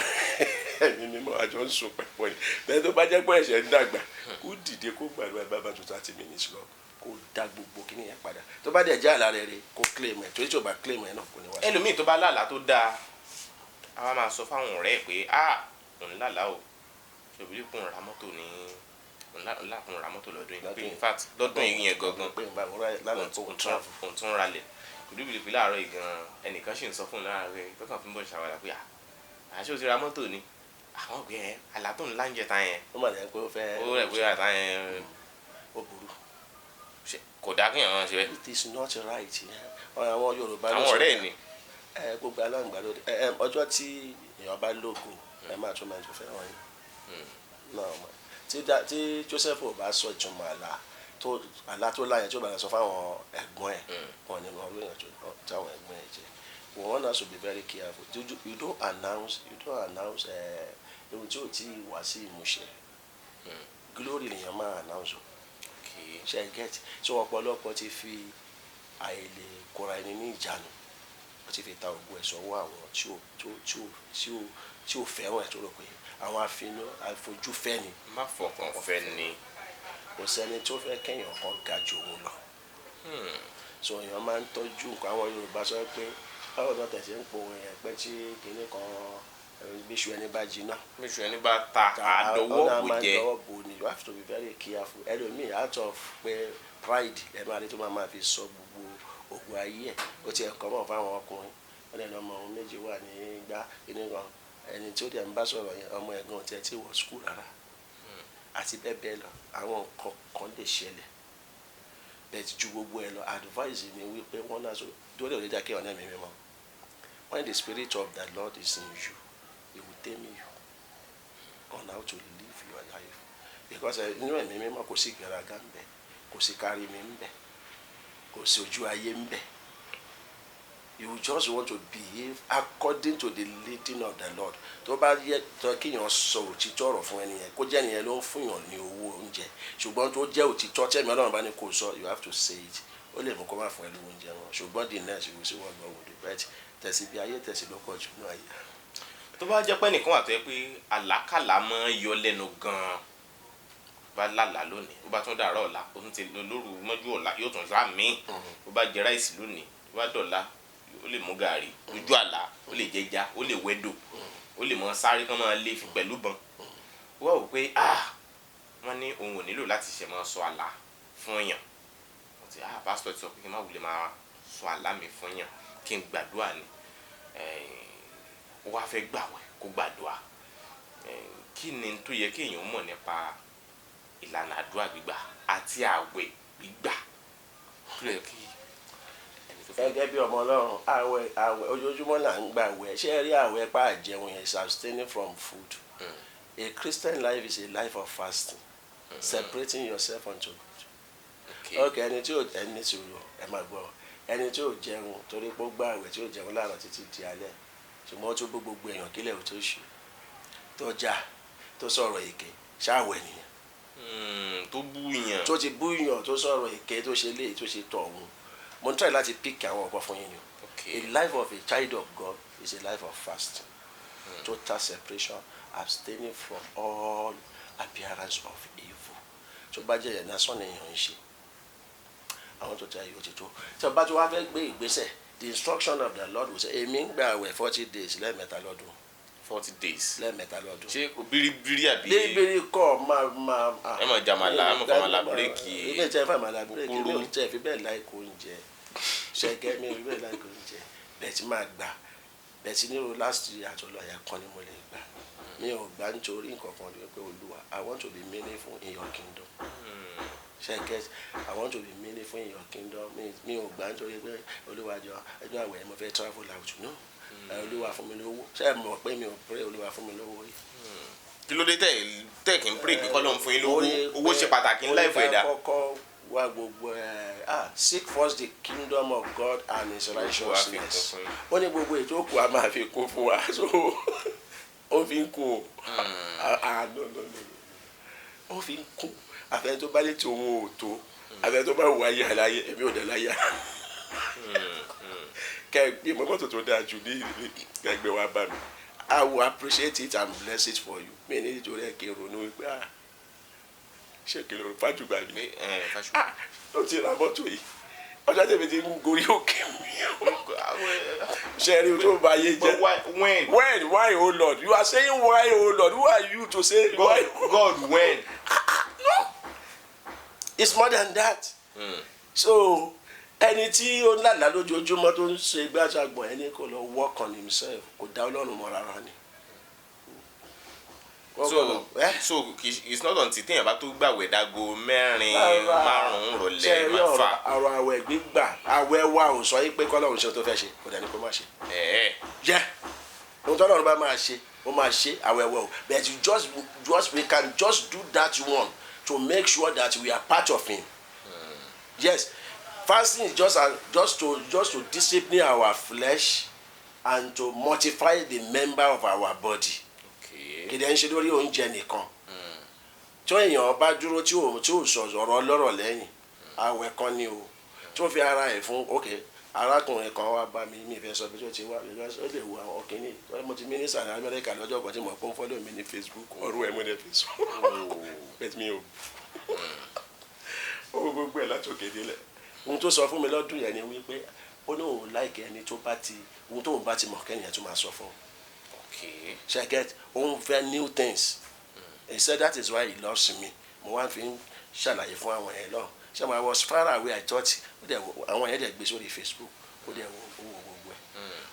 C: ẹ̀mí mímọ́ àjọ ń sùn pẹ̀pọ̀ ni bẹ́ẹ̀ tó bá jẹ́ pé ẹ̀ṣẹ̀ ń dàgbà kó dìde kó gbàdúrà bàbá tó 30 minutes lọ kó dá gbogbo kíní yẹn padà tó bá dẹ̀ já àlá rẹ̀ kó claim ẹ̀ torí tí ò bá claim ẹ̀ náà kò ní wá.
B: ẹlòmíì tó bá lálàá tó dáa a wá máa sọ fáwọn ọ̀rẹ́ ẹ̀ pé òun lálàá o ṣòbílí kùn ra mọ́tò ní òun kùn ra mọ́tò lọ́dún yìí pé in fact lọ́dún yìí yẹn gangan òun tún ralẹ̀ kùdùbìlì pé láàárọ̀ yìí gan ẹnìkan ṣì ń sọ fún un láàárọ̀ tó kàn fi ń bọ̀ ṣàwádà pé àṣé o ti ra mọ́tò ni àwọn òbí yẹn àlá tó ń láǹjẹ ta yẹn
C: ó mà lẹ́yìn pé ó fẹ́
B: ó rẹ̀ pé àtà yẹn
C: ó burú
B: kò dá kéèyàn máa ṣe bẹ́ẹ̀.
C: it is not right àwọn Yorùbá
B: àwọn ọ̀rẹ́ ẹ̀ ni
C: gbogbo aláǹgbá lóde ọjọ́ tí èèyàn bá lóògùn ẹ máa tún máa tún fẹ́ràn yín náà tí Joseph ò bá sọ ìtumọ̀ àlá tó láyẹn tí ó bá sọ fáwọn ẹ̀gbọ́n ẹ̀ wọn ni wọn lóyún táwọn ẹ̀gbọ́n ẹ̀ jẹ́ one has to be very careful you don't announce ohun tí ò tí ì wá sí ìmúṣẹ glory lèèyàn máa announce ṣe get so ọ̀pọ̀lọpọ̀ ti fi àìlè kóra ẹni ní ìjánu wọ́n ti fi ta ògùn ẹ̀ sọ́wọ́ àwọn tí ò fẹ́ràn ẹ̀ tó rò pé àwọn àfojúfẹ́ ni.
B: má fọkàn fẹ́ ni.
C: kò sẹ́ni tó fẹ́ kẹ́yìn kan ga jù òun lọ. so èèyàn máa ń tọ́jú nǹkan àwọn Yorùbá sọ pé báwo ni wọ́n tẹ̀sí ń po èèyàn pẹ́ tí kinní kan bíṣu ẹni bá jiná.
B: bíṣu ẹni bá ta àdọ́wọ́ bò jẹ́.
C: you have to be very careful ẹlòmíì out of pé pride ẹ máa rí tó máa fi sọ gbogbo ògùn ayé ẹ̀ ó ti ẹ̀kọ́ mọ̀ fáwọn ọkùnrin wọ́n lẹ́nu ọmọ òun méjì wà ní gbá kinní kan ẹni tí ó dẹ̀ ń bá sọ̀rọ̀ yẹn ọmọ ẹ̀gbọ́n tiẹ̀ tí wọ́n skul rárá àti bẹ́ẹ̀ bẹ́ẹ̀ lọ àwọn nǹkan kan lè ṣẹlẹ̀ bẹ́ẹ̀ ju gbogbo ẹ lọ advice ni wípé wọ́n náà tó lè rí dákẹ́ ọ̀nà mi mímọ́ when the spirit of the Lord is in you he will tell you on how to live your life because inú ẹ̀mí mímọ́ kò sí ìgbéraga ń bẹ kò sí kárí mi ń bẹ kò sí ojú ayé ń bẹ. You just want to behave according to the leading of the Lord. tó bá yẹ tó kíyàn sọ òtítọ́ ọ̀rọ̀ fún ẹni yẹn kó jẹ́ ẹni yẹn ló ń fún yàn ní owó oúnjẹ ṣùgbọ́n tó jẹ́ òtítọ́ tẹ́mi Ọlọ́run bá ní kó sọ you have to say it ó lè mú kó má fún ẹ lówó oúnjẹ wọn ṣùgbọ́n the next you will see what God will do but tẹ̀sí bí ayé tẹ̀sí ló pọ̀ jù náà yẹ.
B: tó bá jẹ́ pé nìkan wà tó yẹ pé àlákàlà máa ń yọ lẹ́nu gan-an bá lálàá lónìí ó bá tún dàárọ̀ ọ̀la ó tún ti lóru mọ́jú ọ̀la yóò tún sá míì ó bá jẹ ráìsì lónìí ó bá dọ̀la ó lè mú gàrí lójú àlá ó lè jẹja ó lè wẹ́dò ó lè mọ sáré kán máa lé pẹ̀lú bọn wọ́n wò pé wọ́n ní òun ò nílò láti ṣe máa sọ àlá fún èèyàn wọ́n ti pásítọ̀ ti sọ pé kí n má wulẹ̀ máa sọ àlá mi fún èèyàn kí n gbàdúrà ni ó wá fẹ́ gbàwẹ̀ kó gbàdúrà kí ni tó yẹ kí èèyàn mọ̀ nípa ìlànà àdúrà gbígbà àti àwẹ̀ gbígbà tó yẹ kí
C: gẹ́gẹ́ bí ọmọ Ọlọ́run àwẹ̀ ojoojúmọ́ là ń gbà àwẹ̀ ṣé rí àwẹ̀ pa àjẹun yẹn is abstaining from food. A Christian life is a life of fasting, separating yourself unto God. Okay, ẹni tí ò ẹni sòrò ẹ máa gbọ́ ẹni tí ò jẹun torí pé ó gbà àwẹ̀ tí ò jẹun láàárọ̀ títí di alẹ́ ṣùgbọ́n ó tún gbogbo èèyàn kílẹ̀ ò tó ṣù tó jà tó sọ̀rọ̀ èké ṣáàwẹ̀ nìyẹn.
B: tó búyàn.
C: tó ti búyàn tó sọ̀rọ̀ èké tó ṣe léyìí tó ṣe tọ̀ ọ̀hún mo ń try láti pick àwọn ọ̀pọ̀ fún yín ni o. A life of a child of God is a life of fasting, total separation, abstaining from all appearance of evil. tó bá jẹ́ ẹ̀yàn lásán nìyẹn ń ṣe àwọn tó tẹ ayò títú tí o bá tó wá fẹ́ gbé ìgbésẹ̀ the instruction of the Lord will say èmi ń gbà àwẹ̀ 40 days lẹ́ẹ̀mẹ́ta lọ́dún.
B: 40 days
C: lẹ́ẹ̀mẹ́ta lọ́dún.
B: ṣé bíríbírí àbí.
C: bíríbírí kọ́
B: ẹ mọ̀ jàmàlà ẹ mọ̀ fàmàlà bírèkì.
C: ilé ìtẹ́ fàmàlà bírèkì mi ò tẹ́ fi bẹ́ẹ̀ láìkó oúnjẹ ṣẹ́gẹ́ mi ò fi bẹ́ẹ̀ láìkó oúnjẹ bẹ́ẹ̀ tí máa gbà bẹ́ẹ̀ tí nírú last year àtọ́lọ́ àyà kan ni mo lè gbà mi ò gbà nítorí nǹkan kan lè pé Olúwa I want to be meaningful in your kingdom. Ṣẹ́gẹ́ I want to be meaningful in your kingdom mi ò gbà nítorí pé Olúwa jọ ẹjọ́ àwẹ̀ mo fẹ́ travel out no. Olúwa fún mi lówó ṣé ẹ mọ̀ pé mi ò pray Olúwa fún mi lówó rí.
B: kí ló dé tẹ̀ kí n pray pé kọ́lọ́run fún yín lówó owó ṣe pàtàkì ńlá ìfọ̀ ẹ̀dá.
C: kọ́kọ́ wá gbogbo seek first the kingdom of God and his righteousness. ó ní gbogbo ètò òkú a máa fi kún fún wa so ó fi ń kún o ó fi ń kún àfẹ́ tó bá lè tí òun ò tó àfẹ́ tó bá wù ayé àláyé èmi ò dé láyà kẹgbẹ mọ́tò tó dáa jù ní kẹgbẹ wa bá mi I will appreciate it and bless it for you mi ní nítorí ẹ kí n ronú wípé ṣé kí n lọ fàjùgbà mi ló ti ra mọ́tò yìí ọjọ́ tèmi ti ń gorí òkè mi ṣe rí o tó bá yé jẹ when why o Lord you are saying why o Lord who are you to say why
B: God when
C: no it's more than that so ẹni tí ó ń lálàá lójoojúmọ́ tó ń ṣe gbàṣàgbọ̀n ẹni kò lọ work on himself kò dá Ọlọ́run mọ́ rárá ni.
B: so it's not until téèyàn bá tó gbàwẹ̀ dago 4 5 rọ̀lẹ́ mẹ́fà.
C: ọ̀rọ̀ àwẹ̀ gbígbà àwẹ̀ wa ò sọ yí pé kọ́lọ́run ṣe tó fẹ́ ṣe kò dání kó má ṣe. jẹ́ ohun tó Ọlọ́run bá máa ṣe ó máa ṣe àwẹ̀ wẹ̀ o but you we can just do that one to make sure that we are part of him. Yes. Fasting is just to discipline our flesh and to mortify the member of our body. Kìdí ẹ̀ ń ṣe lórí oúnjẹ nìkan. Tí èèyàn bá dúró tí ò sọ̀rọ̀ ọlọ́rọ̀ lẹ́yìn, àwẹ̀ kan ni o. Tí ó fi ara ẹ̀ fún arákùnrin kan wá bá mi ìfẹ́ sọ pé tí ó ti wá ó lè wo àwọn ọ̀kìnní. Mo ti mínísítà ní Amẹ́ríkà lọ́jọ́ kan tí mo pọ́n fọ́lọ́ mi ní Facebook. Ọ̀rọ̀ ẹ̀ mo ní Facebook. Bẹ́ẹ̀ mi ò. Ó gbogbo ẹ̀ látòkè délẹ̀. Ohun tó sọ fún mi lọ́dún yẹn ni wípé ó ní òun láìkẹ́ ẹni tó bá ti ohun tóun bá ti mọ̀ kẹ́yìn tó máa sọ fún un. Ṣe get òun fẹ́ new things. He said that is why he loves me. Mo wá fi ń ṣàlàyé fún àwọn ẹ̀ lọ. Ṣé I was far away I thought àwọn ẹ̀ dẹ̀ gbé sórí Facebook ó dẹ̀ wo gbogbo ẹ̀.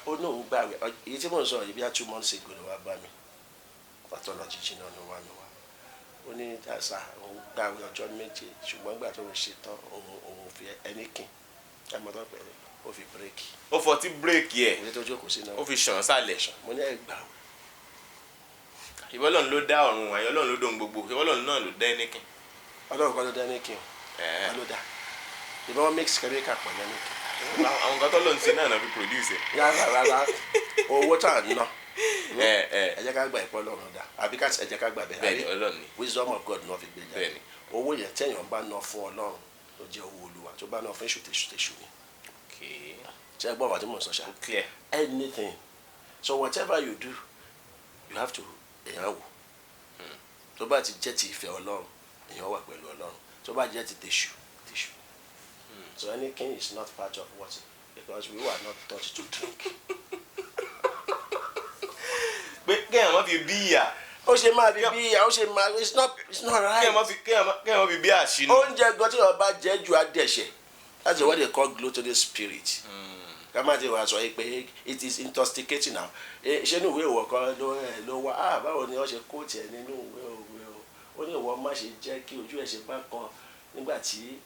C: Ó ní òun gbà wẹ̀ èyí tí mò ń sọ yìí bí i 2 months ago ló wá bá mi. Pathology jìnnà ló wá mi wá. Ó ní àṣà òun gbà wẹ̀ ọjọ́ méje ṣùgbọ́n gbà tó ń ṣe tán òun fi ẹni kín ẹ mọ tó pẹ̀lẹ́ ó fi bírèkì.
B: ó fọtí bírèkì ẹ̀
C: ìwé tó jókòó sí náà
B: ó fi ṣàn sálẹ̀.
C: mo ní ẹ gbà.
B: ìbọn Ọlọ́run ló dá ọ̀run àyàn Ọlọ́run ló dóhun gbogbo ìbọn Ọlọ́run náà ló dá ẹni kín.
C: Ọlọ́run kan ló dá ẹni kín o ló dá ìbọn wọn mix kẹ́míkà pọ̀ lẹ́nu kín.
B: àwọn kan tó lọ́n ṣe náà fi produce ẹ̀.
C: rárá owó tá à ń ná ẹ jẹ́ ká gbà ìpọ́ Ọlọ́run dá àbí ẹ jẹ́ ká gbà bẹ́ẹ̀ wisdom of God náà fi gbé jáde owó yẹn tẹ̀yàn bá ná fún Ọlọ́run ló jẹ́ owó Olúwa tó bá ná fún èṣù tèṣù ni. ṣé ẹ gbọ́ wà tí mo sọ ṣá. anything so whatever you do you have to èèyàn wò tó bá ti jẹ́ ti ìfẹ́ Ọlọ́run èèyàn wà pẹ̀lú Ọlọ́run. Tó bá jẹ́ ti tèṣù. So any king is not part of what, because we were not taught to drink.
B: pé kéèyàn má fi bí ìyà.
C: Ó ṣe máa fi bí ìyà, ó ṣe máa, it's not right.
B: kéèyàn má fi bí àṣínú.
C: Oúnjẹ gan tí wọ́n bá jẹ́ ju adẹ̀ṣẹ̀. That's what they call gluttonous spirit. Kámájẹ wa sọ pé it is intoxicating now. Ṣé inú ìwé ìwọ̀ kan ló wá? Báwo ni wọ́n ṣe kó tiẹ̀ nínú ìwé òwe o? Ó ní ìwọ má ṣe jẹ́ kí ojú ẹ̀ ṣe bá kan nígbà tí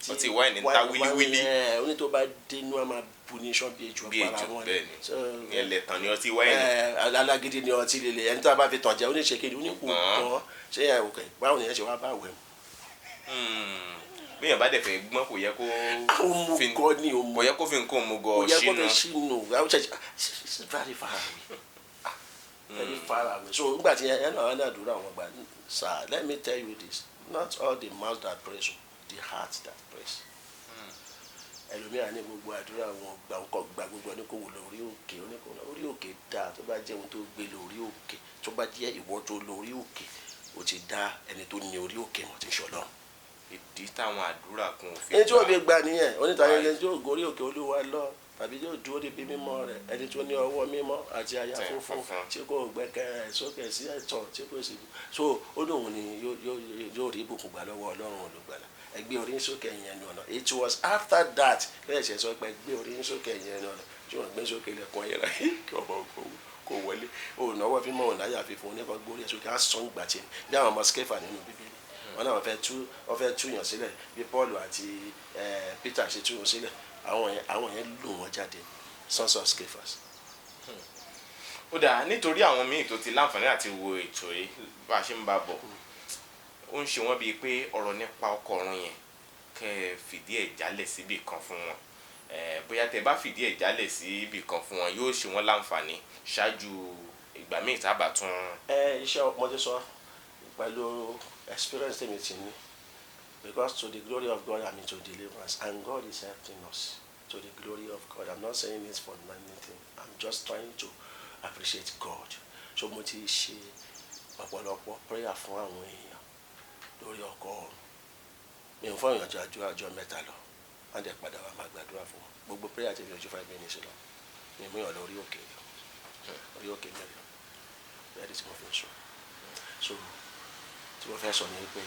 B: wọ́n ti wáìnì ta wílíwílí.
C: Ó ní tó bá dénú àmà bu ní sọ́ọ́ bí ejò para wọn.
B: ẹlẹ́tàn ni ọtí wáìnì.
C: Alágídí ni ọtí líle, ẹni tó bá fi tàn jẹ́ oníṣèkéde oníkùn kan ṣé ẹ̀ òkè báwo ni ẹ ṣe wá bá wẹ̀ mu.
B: Béèyàn bá dẹ̀ fẹ́ gbọ́n kò yẹ kó fi nǹkan mu gọ ṣínú.
C: Kò yẹ kó fi ṣínú. It's very far away. Very far away. So nígbà tí ẹ náà wá àdúrà wọn gbà, sir, let me tell you this, not all the mouth that prays, the heart that prays. Ẹlòmíràn ní gbogbo àdúrà wọn gba gbogbo ẹni kò wò lórí òkè, orí òkè dáa tó bá jẹ́ ohun tó gbé lórí òkè, tó bá jẹ́ ìwọ tó lórí òkè, ó ti dá ẹni tó ní orí òkè mọ̀ tí ń ṣọlọ́run.
B: Ìdí táwọn àdúrà kún òfin.
C: Ẹni tí wọ́n fi gbà nìyẹn, onítàyẹ̀ ẹni tí yóò gorí òkè Olúwa lọ tàbí yóò dúró níbi mímọ́ rẹ̀, ẹni tó ní ọwọ́ mímọ́ àti àyà funfun tí kò gbẹ́kẹ̀ sókè sí ẹ̀tàn tí kò sì. So ó lóun ni yóò rí ìbùkún gbà lọ́wọ́ Ọlọ́run olùgbàlà. Ẹ gbé orí sókè yẹn ní ọ̀nà. It was after that lẹ́yìn ṣe sọ pé gbé orí sókè yẹn ní ọ̀nà tí wọ́n gbé sókè lẹ́kùn ayẹ̀rẹ̀ kí ọmọ kò wọlé. Òun náwó fi mọ́ òun láyà fífún oníkan gbórí ẹ̀ sókè á sọ́n gbà tí bí àwọn ọmọ skẹ́fà nínú Bíbélì. Wọ́n náà wọ́n fẹ́ túyàn sílẹ̀ bí Paul àti Peter ṣe túyàn sílẹ̀, àwọn yẹn lù wọ́n jáde, sons of Scaphers.
B: Ó dáa, nítorí àwọn míì tó ti láǹfààní àti wo ètò yìí bá a ṣe ń bá bọ̀, ó ń ṣe wọ́n bíi pé ọ̀rọ̀ nípa ọkọ ọ̀run yẹn kẹ́ ẹ fìdí ẹ̀ jálẹ̀ síbì kan fún wọn. Bóyá tẹ́ bá fìdí ẹ̀ jálẹ̀ síbì kan fún wọn yóò ṣe wọ́n láǹfààní ṣáájú ìgbà míì tábà tún.
C: Iṣẹ́ ọmọdé sọ pẹ̀lú experience tèmi ti ní, because to the glory of God I'm into deliverance and God is helping us to the glory of God. I'm not saying this for anything, I'm just trying to appreciate God. So mo ti ṣe ọ̀pọ̀lọpọ̀ prayer fún àwọn èèyàn lórí ọkọ ọ̀run. Mi ò fọyín àjọ mẹ́ta lọ, wọ́n dẹ̀ padà wá máa gbàdúrà fún wọn. Gbogbo prayer ti fi ojú 5 minutes lọ, mi mú yàn lórí òkè mẹ́rin bẹ́ẹ̀ tí mo fi sọ. So tí mo fẹ́ sọ ni pé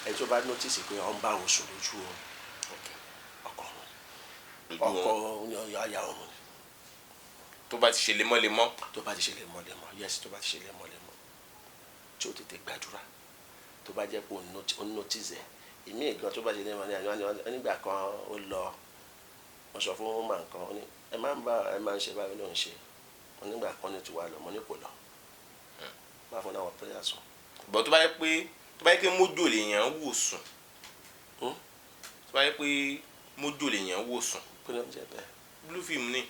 C: ẹni tó bá notice pé ọ ń bá òun sùn lójú ọkọ ọ̀yà ọ̀run ni.
B: Tó bá ti ṣe lemọ́lemọ́.
C: Yes, tó bá ti ṣe lemọ́lemọ́ tí ó tètè gbàdúrà, tó bá jẹ́ pé ó notice ẹ̀ ìmí ìgan tó bá ṣe lemọ́lemọ́ nígbà kan ó lọ wọ́n sọ fún ọmọ nǹkan ó ní ẹ máa ń ṣe báyìí ló ń ṣe, wọ́n nígbà kan ní tiwa lọ mọ́ ní kò lọ máa fún àwọn prayer sùn.
B: Bọ̀ tó bá yẹ pé mójò lèèyàn wò sùn, tó bá yẹ pé mójò lèèyàn wò sùn,
C: kí ló ń jẹ bẹ́ẹ̀?
B: blue film ni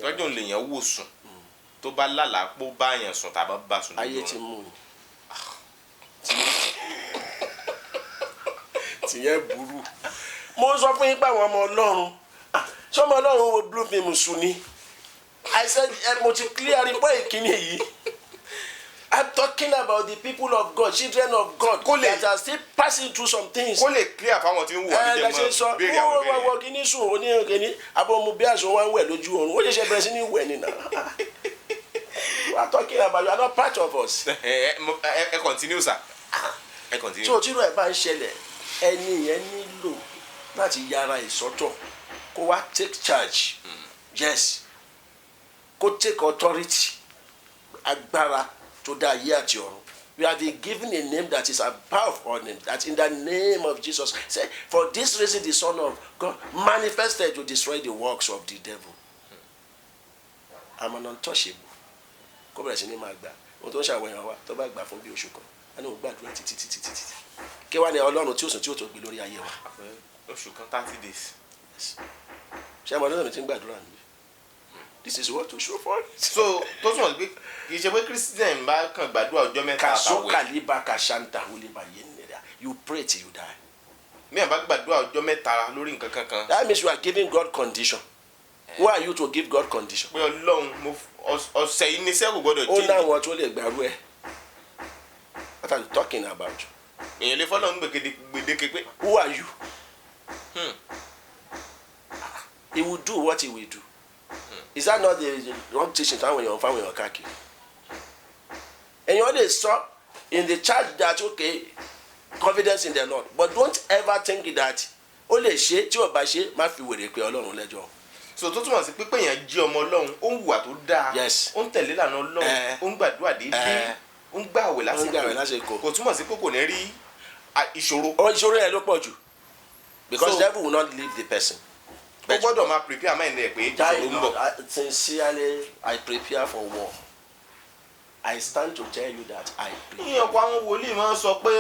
B: tọ́jú lèèyàn wò sùn tó bá lálàá pó báyàn sùn tàbí bá sùn lójú
C: ayé ti mú un tìyẹn burú. Mo sọ fún yín pé àwọn ọmọ Ọlọ́run ṣé ọmọ Ọlọ́run wo blue film sùn ni? I said mo ti clear report ìkíni yìí. I'm talking about the people of God, children of God, that are still passing through some things.
B: Kó lè clear fáwọn tí ń wọ̀ ní jẹ́mọ́ béèrè àwọn béèrè.
C: Wọ́n kìíní sùn òní kìíní abọ́mu bí àṣọ wọn wẹ̀ lójú oorun, ó lè ṣe bẹ̀rẹ̀ sí ní wẹ̀ nínú. We are talking about you are not part of us.
B: Ẹ continue sir. Ẹ continue.
C: So tí ìrọ̀ ẹ̀ bá ń ṣẹlẹ̀, ẹni yẹn nílò láti yára ìsọ́tọ̀ kó wá take charge. Yes, kó take authority, agbára to dá ayé àti ọ̀run. We are given a name that is above all names, that in the name of Jesus, say, for this reason the Son of God manifested to destroy the works of the devil. I'm an untouchable. Kó bẹ̀rẹ̀ sí ní máa gbà. Ohun tó ń ṣàwẹ̀yàn wa tó bá gbà fún bí oṣù kan, a ní òun gbàdúrà títí. Kí wá ní Ọlọ́run tí ó sùn tí ó tó gbé lórí ayé wa?
B: Oṣù kan 30 days.
C: Ṣé àwọn ọlọ́run ti ń gbàdúrà níbi? This is what to show for it.
B: So tó túmọ̀ sí pé kì í ṣe pé Christian bá kàn gbàdúrà ọjọ́ mẹ́ta àtàwẹ̀.
C: Kàṣókàlíbà kàṣántà wọlébà yé nìyẹn. You pray till you die.
B: Mi àbá gbàdúrà ọjọ́ mẹ́ta lórí nǹkan kankan.
C: That means you are giving God condition. Who are you to give God condition?
B: Pé Ọlọ́run ọ̀sẹ̀ yìí ní sẹ́kù gbọ́dọ̀
C: change. Ó láwọn tó lè gbàrú ẹ̀. What are you talking about?
B: èèyàn lè fọ́lọ́ ń gbèdéke pé.
C: Who are you? He will do what he will do. Is that not the wrong teaching táwọn èèyàn fáwọn èèyàn káàkiri? Èèyàn lè sọ in the church that okay, confidence in the Lord, but don't ever think that ó lè ṣe tí ò bá ṣe má fi wèrè pé Ọlọ́run lẹ́jọ́.
B: So tó túmọ̀ sí pé èèyàn jí ọmọ Ọlọ́run ó ń hùwà tó dáa,
C: Yes.
B: ó ń tẹ̀lé ìlànà Ọlọ́run, ó ń gbàdúrà déédéé, ó ń gbààwẹ̀ lásìkò, kò túmọ̀ sí pé kò ní rí ìṣòro.
C: Ìṣòro yẹn ló pọ̀ jù, because
B: So-
C: devil will not leave the person.
B: ó gbọ́dọ̀ máa prepare mind ẹ̀ pé ìṣòro ń bọ̀.
C: Sincerely, I prepare for war. I stand to tell you that I prepare.
B: ìyẹn ọ̀pọ̀ àwọn wòlíì máa ń sọ pé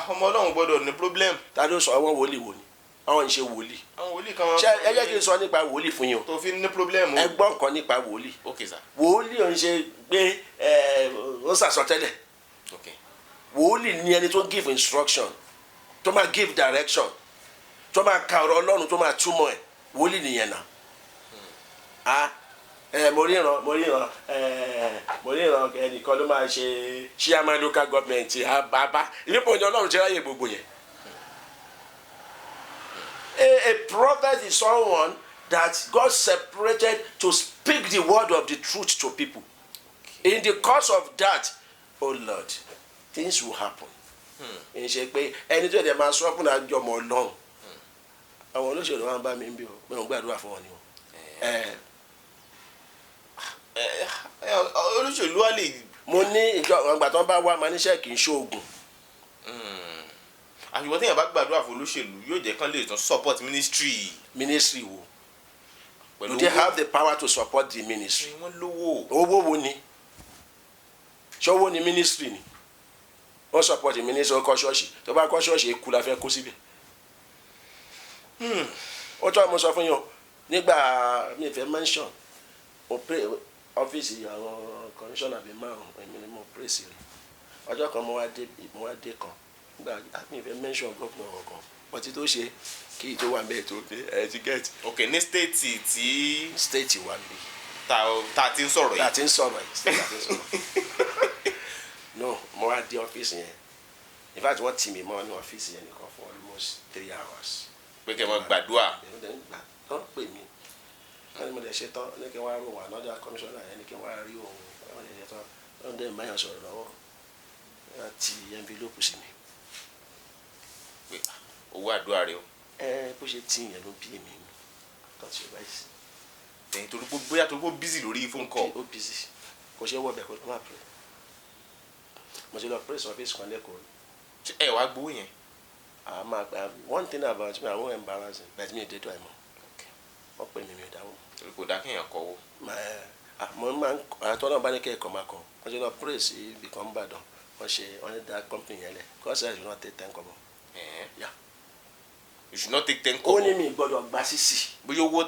B: ọmọ Ọlọ́run gbọ́dọ̀ ní problem.
C: Ta ló sọ àwọn wòlíì wo ni? Àwọn ìṣe wòlíì.
B: àwọn wòlíì kan
C: Ṣé ẹ jẹ́ kí n sọ nípa wòlíì fún yín o?
B: tó fi ní problem.
C: Ẹ gbọ́ nǹkan nípa wòlíì.
B: Okay sir.
C: Wòlíì ò ń ṣe pé ó ṣàsọtẹ́lẹ̀.
B: Okay.
C: Wòlíì ni ẹni tó give instruction, tó máa give direction, tó máa ka ọ̀rọ̀ Ọlọ́run, tó máa túmọ̀ ẹ̀. Wòlíì nìyẹn náà. Mo ríran ẹnìkan ló máa ṣe chairman local government àbá ìnípò ní Ọlọ́run ṣe ráyè gbogbo yẹn. A prophet is someone that God separated to speak the word of the truth to people. In the course of that, oh Lord, things will happen. N ṣe pé ẹni tó yẹ máa sọ fún àjọmọ Ọlọ́run. Àwọn olóṣèlú wa ń bá mi ń bí o, mo ń gbàdúrà fún wọn ni o.
B: olóṣèlú wa lè.
C: Mo ní ìjọ àgbà tó ń bá wá máa níṣẹ́ kì í ṣoògùn.
B: àṣùwọ̀n téèyàn bá gbàdúrà fún olóṣèlú yóò jẹ́ kán lè tún support ministry.
C: Ministry wo?
B: pẹ̀lú
C: Do they have the power to support the ministry?
B: wọ́n lówó.
C: Owó wo ni? Ṣọ́wọ́ ni ministry ni? Wọ́n support the ministry ó kọ́ ṣọ́ọ̀ṣì. Tó bá kọ́ ṣọ́ọ̀ṣì eku la fẹ́ kó síbẹ̀. Ó tọ́ mo sọ fún yín o, nígbà mi fẹ́ mention mo pray ọ́fíìsì àwọn commissioner bíi márùn-ún èmi ni mo pray sí rẹ̀. Ọjọ́ kan mo wá dé kan nígbà mi fẹ́ mention gómìnà kan ọtí tó ṣe kí ìtò wà bẹ́ẹ̀ tó dé ẹ ti get.
B: ok ní state tí.
C: State wà bí.
B: ta ti ń sọ̀rọ̀ yìí.
C: ta ti ń sọ̀rọ̀ yìí. No, mo wá dé ọ́fíìsì yẹn. In fact wọ́n tì mí mọ́ ní ọ́fíìsì yẹn nìkan for almost 3 hours.
B: pé kẹ́ ẹ mọ gbàdúrà.
C: Wọ́n pè mí wọ́n ní mo lè ṣe tán ní kí wọ́n á rò wọ́n another commissioner yẹn ní kí wọ́n á rí òun wọ́n lè ṣe tán wọ́n dẹ̀ báyọ̀ sọ̀rọ̀ lọ́wọ́ wọ́n ti envelope sí mi.
B: pé owó àdúrà rẹ o.
C: Bó ṣe tí yẹn ló bí èmi mi tó ti báyìí sí.
B: ẹ̀yin torí pé bóyá torí pé ó busy lórí phone call.
C: Ó busy kò ṣe wọ́ bẹ̀ kó tó máa pè. Mo ṣe lọ praise office kan lẹ́kọ̀ọ́.
B: ẹ wàá gbowó yẹn.
C: One thing about me, I won't embarrass him, but me, they do it more. Wọ́n pè mí mi ò dáhùn.
B: torí kò dá kéèyàn kọ́wọ́.
C: Mo máa ń àtọ́nà bá ní kẹ́kọ̀ọ́ máa kọ́ wọ́n ṣe lọ praise ibi kan Ìbàdàn wọ́n ní dá company yẹn lẹ̀ because I should not take 10 kobo.
B: you should not take 10
C: Ó
B: kobo.
C: ní mi gbọ́dọ̀ gba sísì.
B: bóyá owó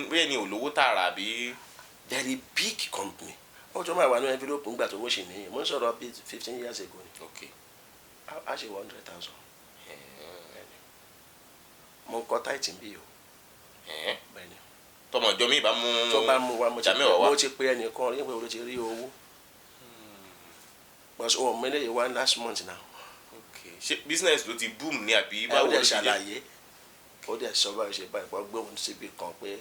B: bóyá ni olówó tààrà àbí.
C: Very big company. Ó jọ máa wà ní envelope ńgbà tó wọ́n ṣe nìyẹn mo ń sọ̀rọ̀ bíi 15 years ago ni.
B: ok.
C: A ṣe 100,000. Mo ń kọ́ táìtì bí o. Bẹ́ẹ̀ni.
B: tọmọ ìjọ mi bá mú.
C: Tó bá mú wa mo
B: Jàmíwá
C: ti pe ẹnìkan rí pé o ti rí owó. Because ohun mi lè yẹ wá last month now.
B: ok ṣé business ló ti boom ní àbí
C: Ó
B: báwo
C: dẹ̀
B: ló ṣe jẹ́.
C: ṣàlàyé ó dẹ̀ sọ báyìí ṣe báyìí pọ̀ gbé òun síbi kan pé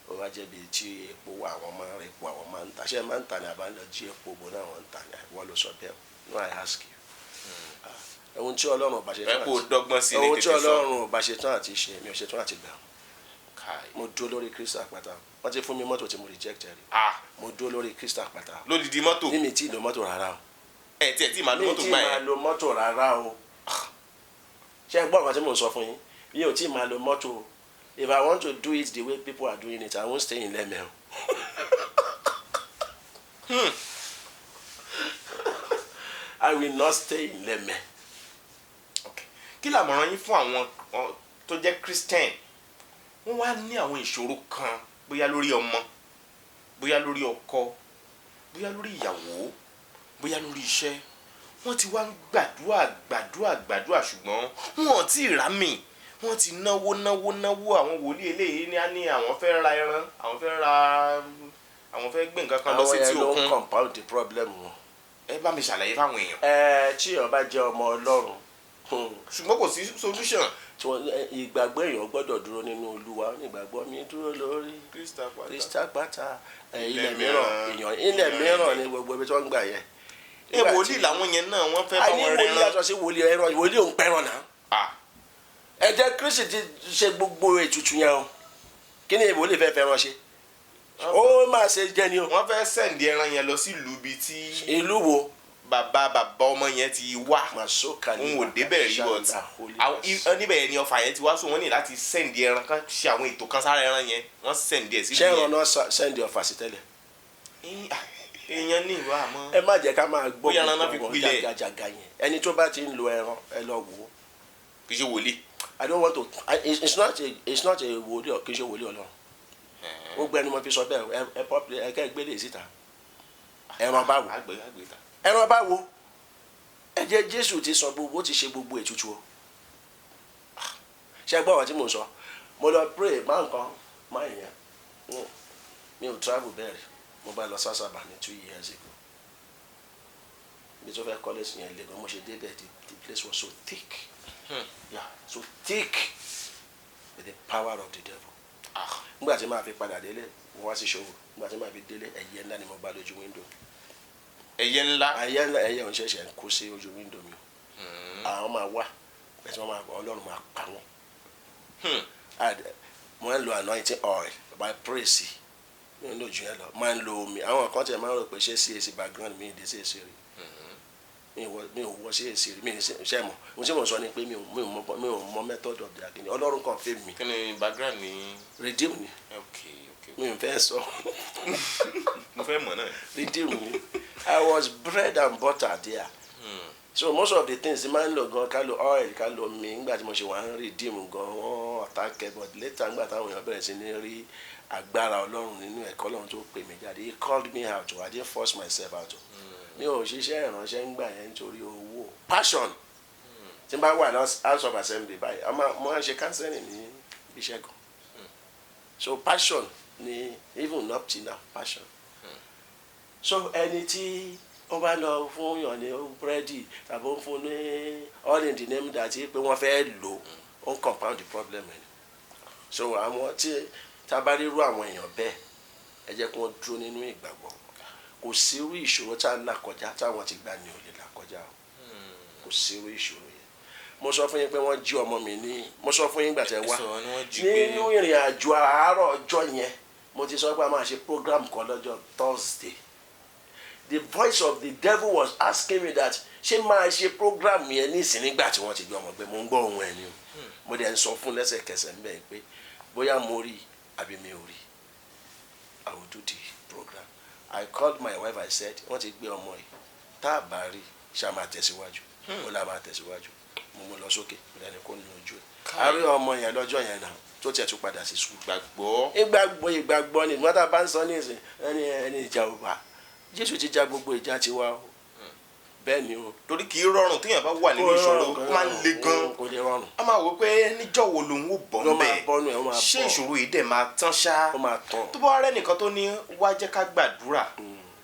C: ó wá jẹ́ bíi tí epo àwọn máa ń rẹ̀ epo àwọn máa ń ta ṣé máa ń ta ní àbáńdọ̀ jí epo bò náà wọ́n ń ta ní àìwọ́ ló sọ bẹ́ẹ̀ no I ask you. Ohun tí Ọlọ́run ò bá ṣe tán ohun tí Ọlọ́run ò bá ṣe tán àti ṣe mi ò ṣe tán àti gbà. Mo dúró lórí Kristi àpáta wọ́n ti fún mi mọ́tò tí mo reject rí. Mo dúró lórí Kristi àpáta.
B: lódìdí mọ́tò.
C: ní mi tí ì lo mọ́tò rárá o.
B: tí máa lo mọ́tò gbà yẹn.
C: mi tí ì máa lo mọ́tò rárá o. ṣé ẹ gbọ́ nǹkan tí mò ń sọ fún yín mi ò tí ì máa lo mọ́tò o. If I want to do it the way people are doing it, I won't stay in Leme. I will not stay in Leme.
B: Okay. Kí làmọ̀ràn yín fún àwọn tó jẹ́ Christian wọ́n wá ní àwọn ìṣòro kan bóyá lórí ọmọ bóyá lórí ọkọ bóyá lórí ìyàwó bóyá lórí iṣẹ́ wọ́n ti wá ń gbàdúrà ṣùgbọ́n wọn ò tí ì rámì wọ́n ti náwó àwọn wòlíì eléyìí ní á ní àwọn fẹ́ ra ẹran àwọn fẹ́ gbé nǹkan kan lọ sí tí òkun.
C: àwọn yẹn ló ń compound the problem wọn.
B: ẹ bá mi ṣàlàyé fáwọn èèyàn.
C: tí èèyàn bá jẹ́ ọmọ Ọlọ́run
B: ṣùgbọ́n kò sí solution.
C: ìgbàgbọ́ èèyàn gbọ́dọ̀ dúró nínú Olúwa. ìgbàgbọ́ mi dúró lórí Kristi àpáta. ilẹ̀ mìíràn ni gbogbo ibi tí wọ́n ń gbà yẹn.
B: wòlíì làwọn yẹn náà wọ́n fẹ́ bá wọn rẹ̀
C: wòlíì yàtọ̀ sí wòlíì ẹran wòlíì òun pẹ́ràn náà. ẹ̀jẹ̀ Kristi ti ṣe gbogbo ètùtù yẹn o kí ni wòlíì fẹ́ fẹ́ràn ṣe ó máa ṣe jẹ́ ni o.
B: wọ́n fẹ́ sẹ̀ǹdì ẹran yẹn lọ sí ìlú bíi tí.
C: ìlú wo.
B: bàbá ọmọ yẹn ti wá. n ò débẹ̀ rí bọ̀ níbẹ̀ yẹn ni ọfà yẹn ti wá so wọ́n ní láti sẹ̀ǹdì ẹran kan ṣe àwọn ètò kan sára ẹran yẹn wọ́n sẹ̀ǹdì ẹ̀ sí.
C: ṣé ẹran náà sẹ̀ǹdì ọfà sí tẹ́lẹ̀.
B: èèyàn ní ìwà àmọ́.
C: ẹ má jẹ́ ká máa gbọ́ gbogbo jàgàjàgà yẹn ẹni tó bá ti ń lo ẹran ẹ lọ wò ó.
B: kì í ṣe wòlíì.
C: I don't want to it's not a wòlíì kì í ṣe wòlíì Ọlọ́run. ó gbẹ́ni mo fi sọ bẹ́ẹ̀ ẹ kẹ́ gbélé síta. ẹran bá wò. ẹran bá wo ẹ̀jẹ̀ Jésù ti sọ gbogbo ó ti ṣe gbogbo ètùtù o. ṣe gbọ́ ọ̀rọ̀ tí mo sọ mo lọ pray máa nǹkan máa yẹn mi ò travel bẹ́ẹ̀ rí mo bá lọ sásàbà ní 2 years ago bí tó fẹ́ college yẹn lẹ́gàn mo ṣe débẹ̀ the place was so thick so thick with the power of the devil. nígbà tí màá fi padà délé mo wá sí ṣòwò nígbà tí màá fi délé ẹyẹ ńlá ni mo bá lójú window.
B: ẹyẹ ńlá.
C: ẹyẹ òun ṣẹ̀ṣẹ̀ ń kó sí ojú window mi àwọn máa wá bẹ́ẹ̀ tí wọ́n máa Ọlọ́run máa pa wọ́n. mo ń lo anointing oil by praise mi ò ń lo jù yẹn lọ máa ń lo omi àwọn kan tẹ̀ máa ń rò pé ṣé CAC background mi ìdí CAC rí mi ò wọ CAC rí mi ṣe mọ̀ ohun tí mo sọ ni pé mi ò mọ method of the agini Ọlọ́run kan fẹ́ mi.
B: kí ni background ni.
C: redeem ni. mi ò fẹ́ sọ.
B: mo fẹ́ mọ̀ náà.
C: redeem ni I was bread and butter there. So most of the things the man lo gan ká lo oil ká lo omi nígbà tí mo ṣe wà ń redeem gan wọ́n attack but later nígbà táwọn èèyàn bẹ̀rẹ̀ sí ní rí agbára Ọlọ́run nínú ẹ̀kọ́ Ọlọ́run tó pè mí jáde he called me out I didn't force myself out. mi ò ṣiṣẹ́ ìránṣẹ́ ń gbà yẹn nítorí owó passion tí n bá wà house of assembly báyìí mo máa ń ṣe counseling ní iṣẹ́ kan so passion ni even up till now passion. So ẹni tí ó bá lọ fún yàn ní búrẹ́dì tàbí ó ń fún ní all in the name that pé wọ́n fẹ́ lò ó ń compound the problem ẹ̀ so àwọn tí tábàrírú àwọn èèyàn bẹ́ẹ̀ ẹ jẹ́ kí wọ́n dúró nínú ìgbàgbọ́ kò sí irú ìṣòro tá a ń là kọjá táwọn ti gbà ní olè là kọjá o kò sí irú ìṣòro yẹn mo sọ fún yín pé wọ́n jí ọmọ mi ní mo sọ fún yín gbà tẹ́ wá nínú ìrìn àjò àárọ̀ ọjọ́ yẹn mo ti sọ pé a máa ṣe program kan lọ́jọ́ Thursday. The voice of the devil was asking me that ṣé máa ṣe program yẹn ní ìsìn nígbà tí wọ́n ti gbé ọmọ gbé mo ń gbọ́ ohun ẹ̀ ni o mo dẹ̀ ń sọ fún lẹ́sẹ̀kẹsẹ̀ ń bẹ̀ pé bóyá mo rí àbí mi ò rí I will do the program. I called my wife I said wọ́n ti gbé ọmọ yìí tá a bá rí ṣá máa tẹ̀síwájú ó là máa tẹ̀síwájú mo mú lọ sókè lẹ́nu kó ní ojú ẹ̀ a rí ọmọ yẹn lọ́jọ́ yẹn náà tó tiẹ̀ tún padà sí sùn. ìgbàgbọ́ ni ìgbà tá a bá ń sọ ní ìsìn ẹni ìjà ò bá Jésù ti já gbogbo ìjà tiwa o bẹ́ẹ̀ ni o.
B: torí kì í rọrùn téèyàn bá wà nínú ìṣòro ó máa ń le gan
C: kò lè rọrùn.
B: a máa wò pé níjọ́ wo lòun ò bọ́ ńbẹ̀ ṣé ìṣòro yìí dẹ̀ máa tán ṣá tó bá wá rẹ́ nìkan tó ní wá jẹ́ ká gbàdúrà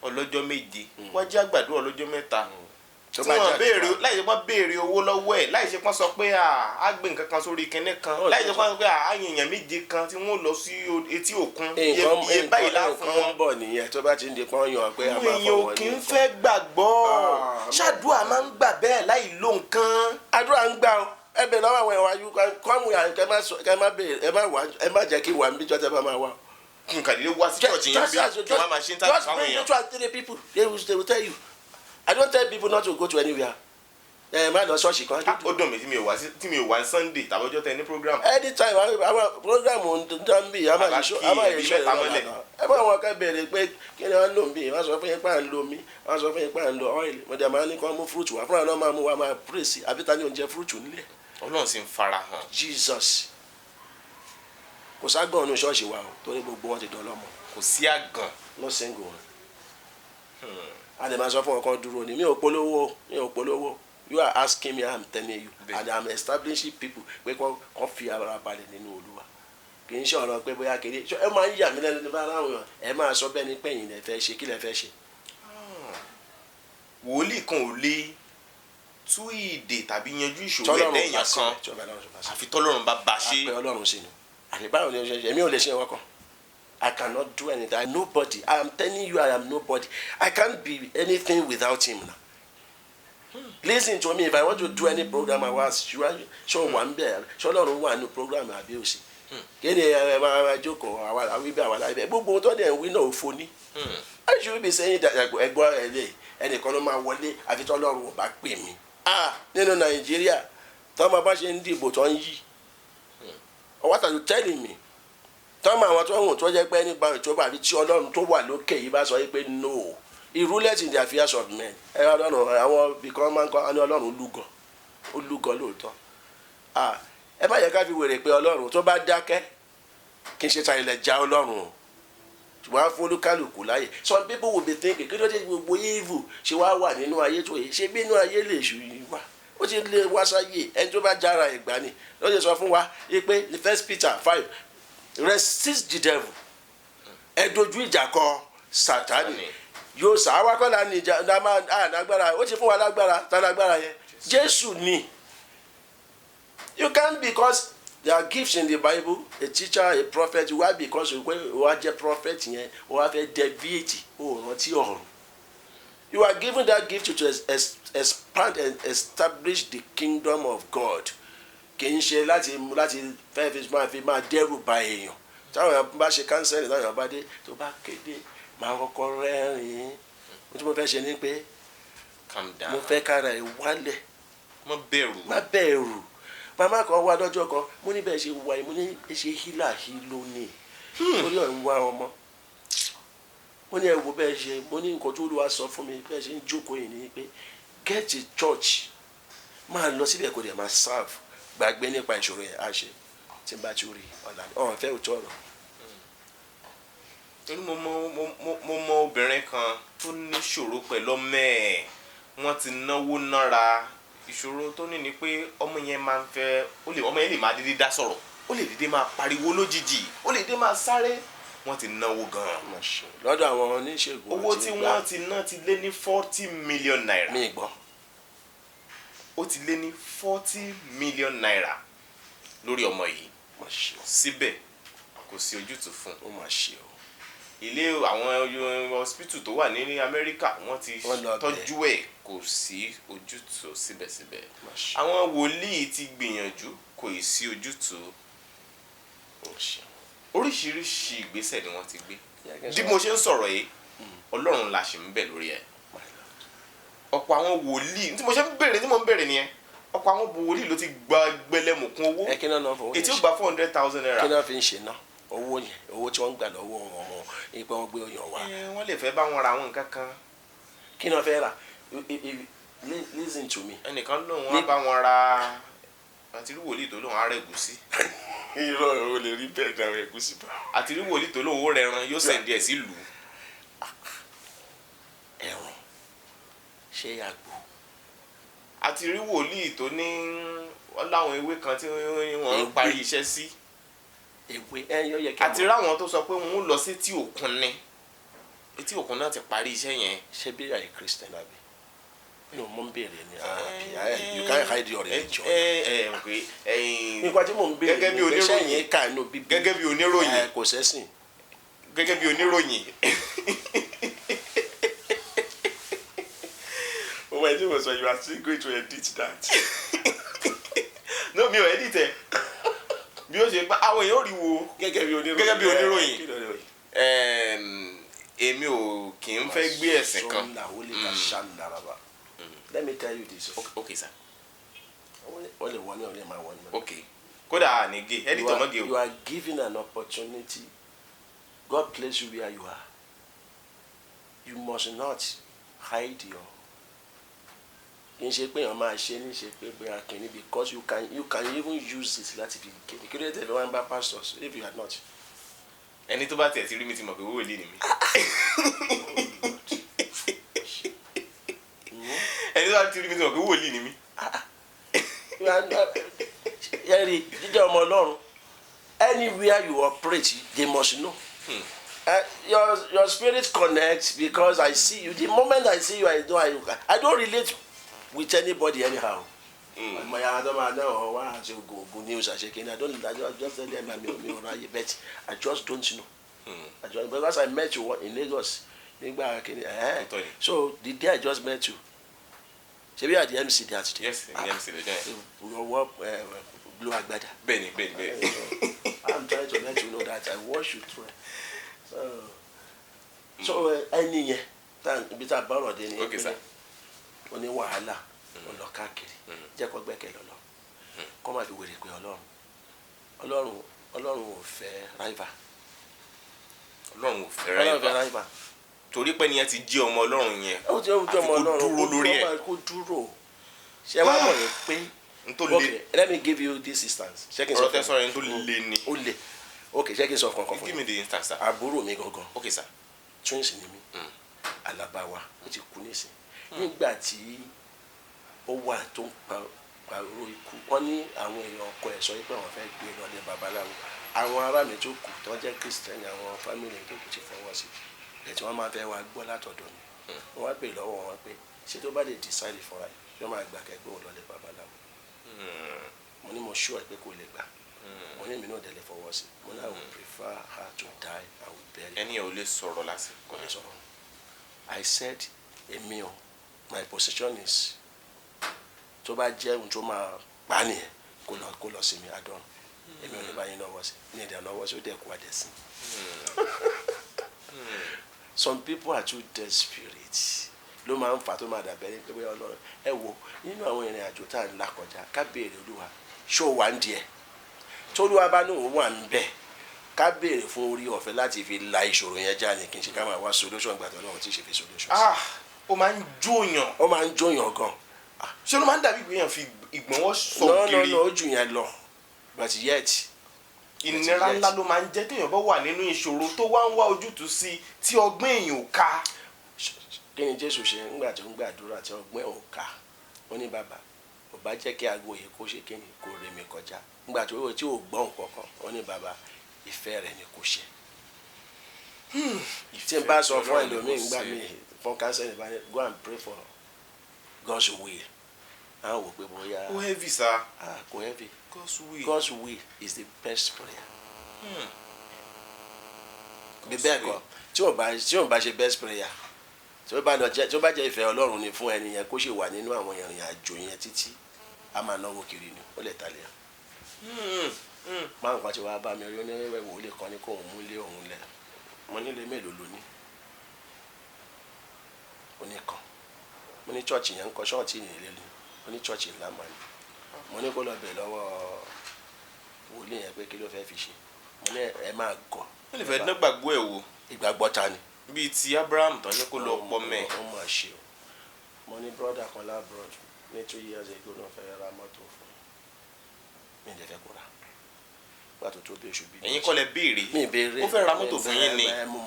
B: ọlọ́jọ́ méje wá jẹ́ àgbàdúrà ọlọ́jọ́ mẹ́ta tí wọ́n béèrè láì ṣe pọ́n béèrè owó lọ́wọ́ ẹ̀ láì ṣe pọ́n sọ pé á gbé nǹkan kan sórí kinní kan láì ṣe pọ́n sọ pé àyèyàn méje kan tí wọ́n lọ sí etí òkun iye báyìí lá fún wọn.
C: nǹkan bọ̀ nìyẹn tó bá ti ń di pọ́n yàn pé a máa fọwọ́ ní.
B: èèyàn ò kì í fẹ́ gbàgbọ́ ṣáàdúrà máa ń gbà bẹ́ẹ̀ láì ló nǹkan.
C: àdúrà ń gbà ó ẹ bẹ̀ lọ́wọ́ àwọn ẹ̀wà yìí kọ́mù yà kẹ́ má béèrè ẹ má jẹ́ kí wà níbi jọ́tẹ́ bá máa wá.
B: nǹkan ìdílé wá sí church yẹn bí kí wọ́n máa ṣe ń tàbí fáwọn èèyàn.
C: just bring 2 or 3 people they will tell you. I don't tell people not to go to anywhere. Má lọ ṣọ́ọ̀ṣì kan.
B: ó dùn mí tí mi ò wá Sunday tàbí ọjọ́ tẹ ní program.
C: Anytime àwọn program ń bí a máa yẹ ṣọ́ ìrọ̀lẹ́ ẹ bá wọn ká bẹ̀rẹ̀ pé kí ni wọ́n lò ń bí wọ́n sọ fún yín pé à ń lo omi wọ́n sọ fún yín pé à ń lo oil mo dẹ̀ máa ní kí wọ́n mú fruit wá fúnra náà máa mú wa máa praise àbí ta ni ò ń jẹ fruit nílé.
B: Ọlọ́run sì ń fara hàn.
C: Jesus kò ságàn ọ̀nù ṣọ́ọ̀ṣì wa o torí gbogbo wọn ti dán lọ́mọ.
B: kò sí àgàn.
C: no single one. a lè máa sọ fún ọkàn dúró ni mi ò polówó you are asking me I'm telling you and I'm establishing people pé kọ́ fi ara balẹ̀ nínú Olúwa kì í ṣe ọ̀rọ̀ pé bóyá kéde ẹ máa ń yà mí lẹ́nu nípa aráwọ̀ ẹ máa sọ bẹ́ẹ̀ ni pẹ́yìn lẹ fẹ́ ṣe kí lẹ fẹ́ ṣe
B: wòlíì kan ò lè tú ìdè tàbí yanjú ìṣòro ẹ̀dá èèyàn kan àfi tọ́lọ́run bá bá ṣe.
C: àpẹ Ọlọ́run sí ni àti báwo ni ṣe èmi ò lè ṣe ìwọ kan. I cannot do anything. I'm nobody. I am telling you, I am nobody. I can't be anything without him now. Listen to me. If I want to do any program, I was sure one bear. Sure, Lord, one program I be see. Can you joke or I will be our life? But then we know funny. I should be saying that I go and economy one day. I get all over back pay me. No Nigeria. Tama bashi ndi boton yi. What are you telling me? Tọ́mọ àwọn tó ń wò tó jẹ́ pé nípa ìjọba àbí tí Ọlọ́run tó wà lókè yìí bá sọ pé no he ruleth in the affairs of men Ọlọ́run àwọn bìkan máa ń kọ́ ní Ọlọ́run ó lúgọ lóòótọ́ ẹ má yẹ ká fi wèrè pé Ọlọ́run tó bá dákẹ́ kì í ṣe ta ilẹ̀ já Ọlọ́run o ṣùgbọ́n á fún olúkálùkù láyè some people will be thinking kí ló dé gbogbo evil ṣe wá wà nínú ayé tó yẹ ṣé bí inú ayé lè ṣù yìí wà ó ti lè wá sáyé ẹni tó bá jára ìgbà ni ló ṣe sọ fún wa pé the 1 Peter 5 resist the devil ẹ dojú ìjà kọ Sátánì yóò sá wa kọ́ la ní ìjà lágbára ó ti fún wa lágbára tá lágbára yẹn Jésù ni. You can't because there are gifts in the Bible a teacher a prophet why because wá jẹ́ prophet yẹn wá fẹ́ deviate ó rántí ọ̀run. You are given that gift to expand and establish the kingdom of God. Kì í ṣe láti fẹ́ fi máa dẹ́rù ba èèyàn táwọn èèyàn bá ṣe kánsẹ́lì táwọn èèyàn bá dé tó bá kéde máa kọ́kọ́ rẹ́rìn-ín mo tí mo fẹ́ ṣe ni pé mo fẹ́ kára ẹ̀ wálẹ̀
B: má
C: bẹ̀rù màmá kan wá lọ́jọ́ kan mo ní bẹ́ẹ̀ ṣe wà mo ní ṣe hílà hílò ní torí ọ̀ ń wá ọmọ mo ní ẹ wo bẹ́ẹ̀ ṣe mo ní nǹkan tó Olúwa sọ fún mi bẹ́ẹ̀ ṣe ń jókòó yìí ni pé get a church máa lọ síbẹ̀ kó dẹ̀ máa serve gbàgbé nípa ìṣòro yẹn á ṣe tí n bá ti rí ọ̀la ọ̀hún fẹ́ òótọ́ ọ̀rọ̀.
B: mo mọ obìnrin kan tó ní ṣòro pẹ̀lú ọmọ ẹ̀ wọ́n ti náwó nára ìṣòro tó ní ni pé ọmọ yẹn máa ń fẹ́ ọmọ yẹn lè máa dédé dá sọ̀rọ̀ ó lè dédé máa pariwo lójijì ó lè dédé máa sáré wọ́n ti náwó gan-an.
C: lọ́dọ̀ àwọn oníṣègùn
B: owó tí wọ́n ti ná ti lé ní 40 million naira.
C: mi gbọ́.
B: ó ti lé ní 40 million naira lórí ọmọ yìí síbẹ̀ kò sí ojútùú fún
C: ó máa ṣe o.
B: ilé àwọn hospital tó wà ní Amẹ́ríkà wọ́n ti tọ́jú ẹ̀ kò sí ojútùú síbẹ̀síbẹ̀ àwọn wòlíì ti gbìyànjú kò sí ojútùú oríṣiríṣi ìgbésẹ̀ ni wọ́n ti gbé bí mo ṣe ń sọ̀rọ̀ yìí Ọlọ́run la ṣì ń bẹ̀ lórí ẹ̀ ọ̀pọ̀ àwọn wòlíì tí mo ń bèrè nìyẹn ọ̀pọ̀ àwọn wòlíì ló ti gba gbẹlẹ́mùkún owó ètí ó gba 400,000 naira.
C: kí náà fi ń ṣe náà owó yẹn owó tí wọ́n ń gbà lọ́wọ́ wọn ipa wọn gbé ọyàn wá.
B: wọ́n lè fẹ́ bá wọn ra àwọn nǹkan kan.
C: kí náà fẹ́ rà listen to me.
B: ẹnìkan lòun á bá wọn ra àtìrí wòlíì tó lòun á rẹ ẹ̀gúsí.
C: irọ́ ò lè rí bẹ́ẹ̀ náà ẹ̀gúsí bá.
B: àtìrí wòlíì tó lòun ó rẹran yóò sẹ̀ǹdí ẹ̀ sí lù ú.
C: ẹ̀rùn ṣé àgbò.
B: àtìrí wòlíì tó ní láwọn ewé kan tí wọ́n ń parí iṣẹ́ sí. àti ráwọn tó sọ pé wọn ó lọ sí etí òkun ni etí òkun náà ti parí iṣẹ́ yẹn.
C: ṣé bí i Christian àbí no mo ń béèrè ni you can't hide your religion. nípa tí mo ń béèrè ni pé sẹ́yìn ká inú bíbí
B: gẹ́gẹ́ bí oníròyìn
C: kò sẹ́sìn.
B: gẹ́gẹ́ bí oníròyìn.
C: oh my God, so you are still going to edit that.
B: no mi ò edit ẹ bí ó ṣe pa àwọn èèyàn ò rí wo
C: gẹ́gẹ́ bí
B: oníròyìn èmi ò kì í fẹ́ gbé ẹ̀sìn kan.
C: let me tell you this.
B: okay sir.
C: ó lè wọlé ọ̀rẹ́ máa wọlé.
B: okay kódà ní gé editor mọ́ gé o.
C: you are given an opportunity. God place you where you are. You must not hide your. kì í ṣe pé èèyàn máa ṣe ní ṣe pé bóyá kìíní because you can even use it láti fi kéde kí ló dé tẹ̀lé wọn bá pastors if you are not.
B: ẹni tó bá tẹ̀ sí rí mi ti mọ̀ pé wòlíì ni mi. ẹni tó bá ti rí mi ti mọ̀ pé wòlíì ni mi.
C: yẹ́rì jíjẹ́ ọmọ Ọlọ́run anywhere you operate they must know. Your spirit connects because I see you. The moment I see you, I don't relate with anybody anyhow. My other man, I just tell them but I just don't know. Because I met you in Lagos. So the day I just met you, so we are the MC there today.
B: Yes, the MC there.
C: Blue Agbada.
B: Benny.
C: I'm trying to let you know that I wash you through. So any year, bit of borrow then.
B: Okay, sir.
C: Oni wàhálà ọ̀nà káàkiri jẹ́ kó gbẹ́kẹ̀lé Ọlọ́run kó má fi wèrè pé Ọlọ́run ò fẹ́ rival.
B: Ọlọ́run ò fẹ́ rival. Torí pé ni ẹ ti jí ọmọ Ọlọ́run yẹn.
C: Ó ti ọmọ Ọlọ́run
B: dúró lórí ẹ̀.
C: Kó dúró. Ṣé wàá mọ̀ ní pé okay, let me give you this instance.
B: Ọ̀rọ̀ tó lé ni.
C: Ó lé. Okay, check it off kankan fún mi.
B: Give me the instance, sir.
C: Àbúrò mi gangan.
B: Okay, sir.
C: Twins ni mi. Alaba wa ó ti kú nísìn. Nígbà tí ó wà tó ń pàrọ̀ ikú wọ́n ní àwọn èèyàn ọkọ ẹ̀ sọ pé àwọn fẹ́ gbé lọlé babaláwo. Àwọn ará mi tó kù tó jẹ́ Christian àwọn family tó kù ti fọwọ́ sí ẹ̀ tí wọ́n máa fẹ́ wá gbọ́ látọ̀dọ̀ mi. Wọ́n wá pè lọ́wọ́ wọn pé ṣé tó bá lè decide fúnra ẹ̀ ṣé wọ́n máa gbà kẹ́gbẹ́ wọn lọlé babaláwo. Mo ní mo sure pé kò lè gbà. Mo ní mi náà dẹ̀ lè fọwọ́ sí. Mo ní I would prefer her to die and we bury her.
B: Ẹni ò lè sọ̀rọ̀ lásìkò.
C: Kò lè sọ̀rọ̀. I said èmi o my position is tó bá jẹ́ ohun tó máa pa nìyẹn kó lọ sí mi adọ́n èmi ò ní báyìí náà wọ́ sí ní ìdá náà wọ́ sí ó dẹ̀ kú adẹ̀ sí. Some people are too desperate ló máa ń fà tó máa dàbẹ́ ní pé Ọlọ́run ẹ wo nínú àwọn ìrìn àjò tá à ń là kọjá ká béèrè Olúwa ṣó wà ń díẹ̀ tólúwa bá nóun wà ń bẹ̀ ká béèrè fún orí ọ̀fẹ́ láti fi la ìṣòro yẹn já ní kí n ṣe ká máa wá solution gbàtọ́ náà tí ì ṣe fi solution.
B: Ó máa ń jóyàn.
C: Ó máa ń jóyàn gan.
B: Ṣé ló máa ń dàbí pé èèyàn fi ìgbọ̀nwọ́ sọ kiri?
C: No, ó jù yẹn lọ but yet.
B: Ìnira ńlá ló máa ń jẹ́ téèyàn bá wà nínú ìṣòro tó wá ń wá ojútùú sí tí ọgbọ́n èèyàn ò ká.
C: Kí ni Jésù ṣe ńgbà tó ń gbàdúrà tí ọgbọ́n ò ká? Ó ní bàbá ò bá jẹ́ kí aago yìí kó ṣe kí ni kó rè mí kọjá. Ńgbà tí ò gbọ́n kankan ó ní bàbá ìfẹ́ rẹ̀ ni kò ṣe. Tí n bá sọ fún ẹlòmíì ńgbà mi fún cancer ní báyìí go and pray for God's will. Àwọn wò pé bóyá.
B: Kò heavy sir.
C: Kò heavy.
B: God's will
C: is the best prayer. Bí bẹ́ẹ̀ kọ́ tí ò bá ṣe best prayer tí ó bá jẹ́ ìfẹ́ Ọlọ́run ni fún ẹni yẹn kó ṣe wà nínú àwọn ìrìn àjò yẹn títí a máa náwó kiri ni ó lè ta lé máa nǹkan tí wàá bá mi rí oníwẹ̀wẹ̀ wò lè kàn ní kó òun mú lé òun lẹ̀ mo nílé mélòó lóní oníkan mo ní chọ́ọ̀chì yẹn ń kọ́ ṣọ́ọ̀tì nílé ni mo ní chọ́ọ̀chì ńlá máa ní mo ní kó lọ bẹ̀ lọ́wọ́ wòlíì yẹn pé kí ló fẹ́ fi ṣe mo ní ẹ máa gọ̀.
B: ó lè fẹ́ dín gbàgbọ́ ẹ̀ wò.
C: Ìgbàgbọ́ ta ni.
B: Bíi ti Abraham tán ní kó lọ pọ̀ mẹ́.
C: Ó máa ṣe o mo ní brother kan labroad ní 2 years ago náà fẹ́ ra mọ́tò fún mi ní ìdẹ́fẹ́ kó ra pàtó tó bí oṣù bíi.
B: Ẹ̀yin kọ́ lẹ béèrè.
C: Mi béèrè.
B: Ó fẹ́ ra mọ́tò fún yín ni.
C: Mo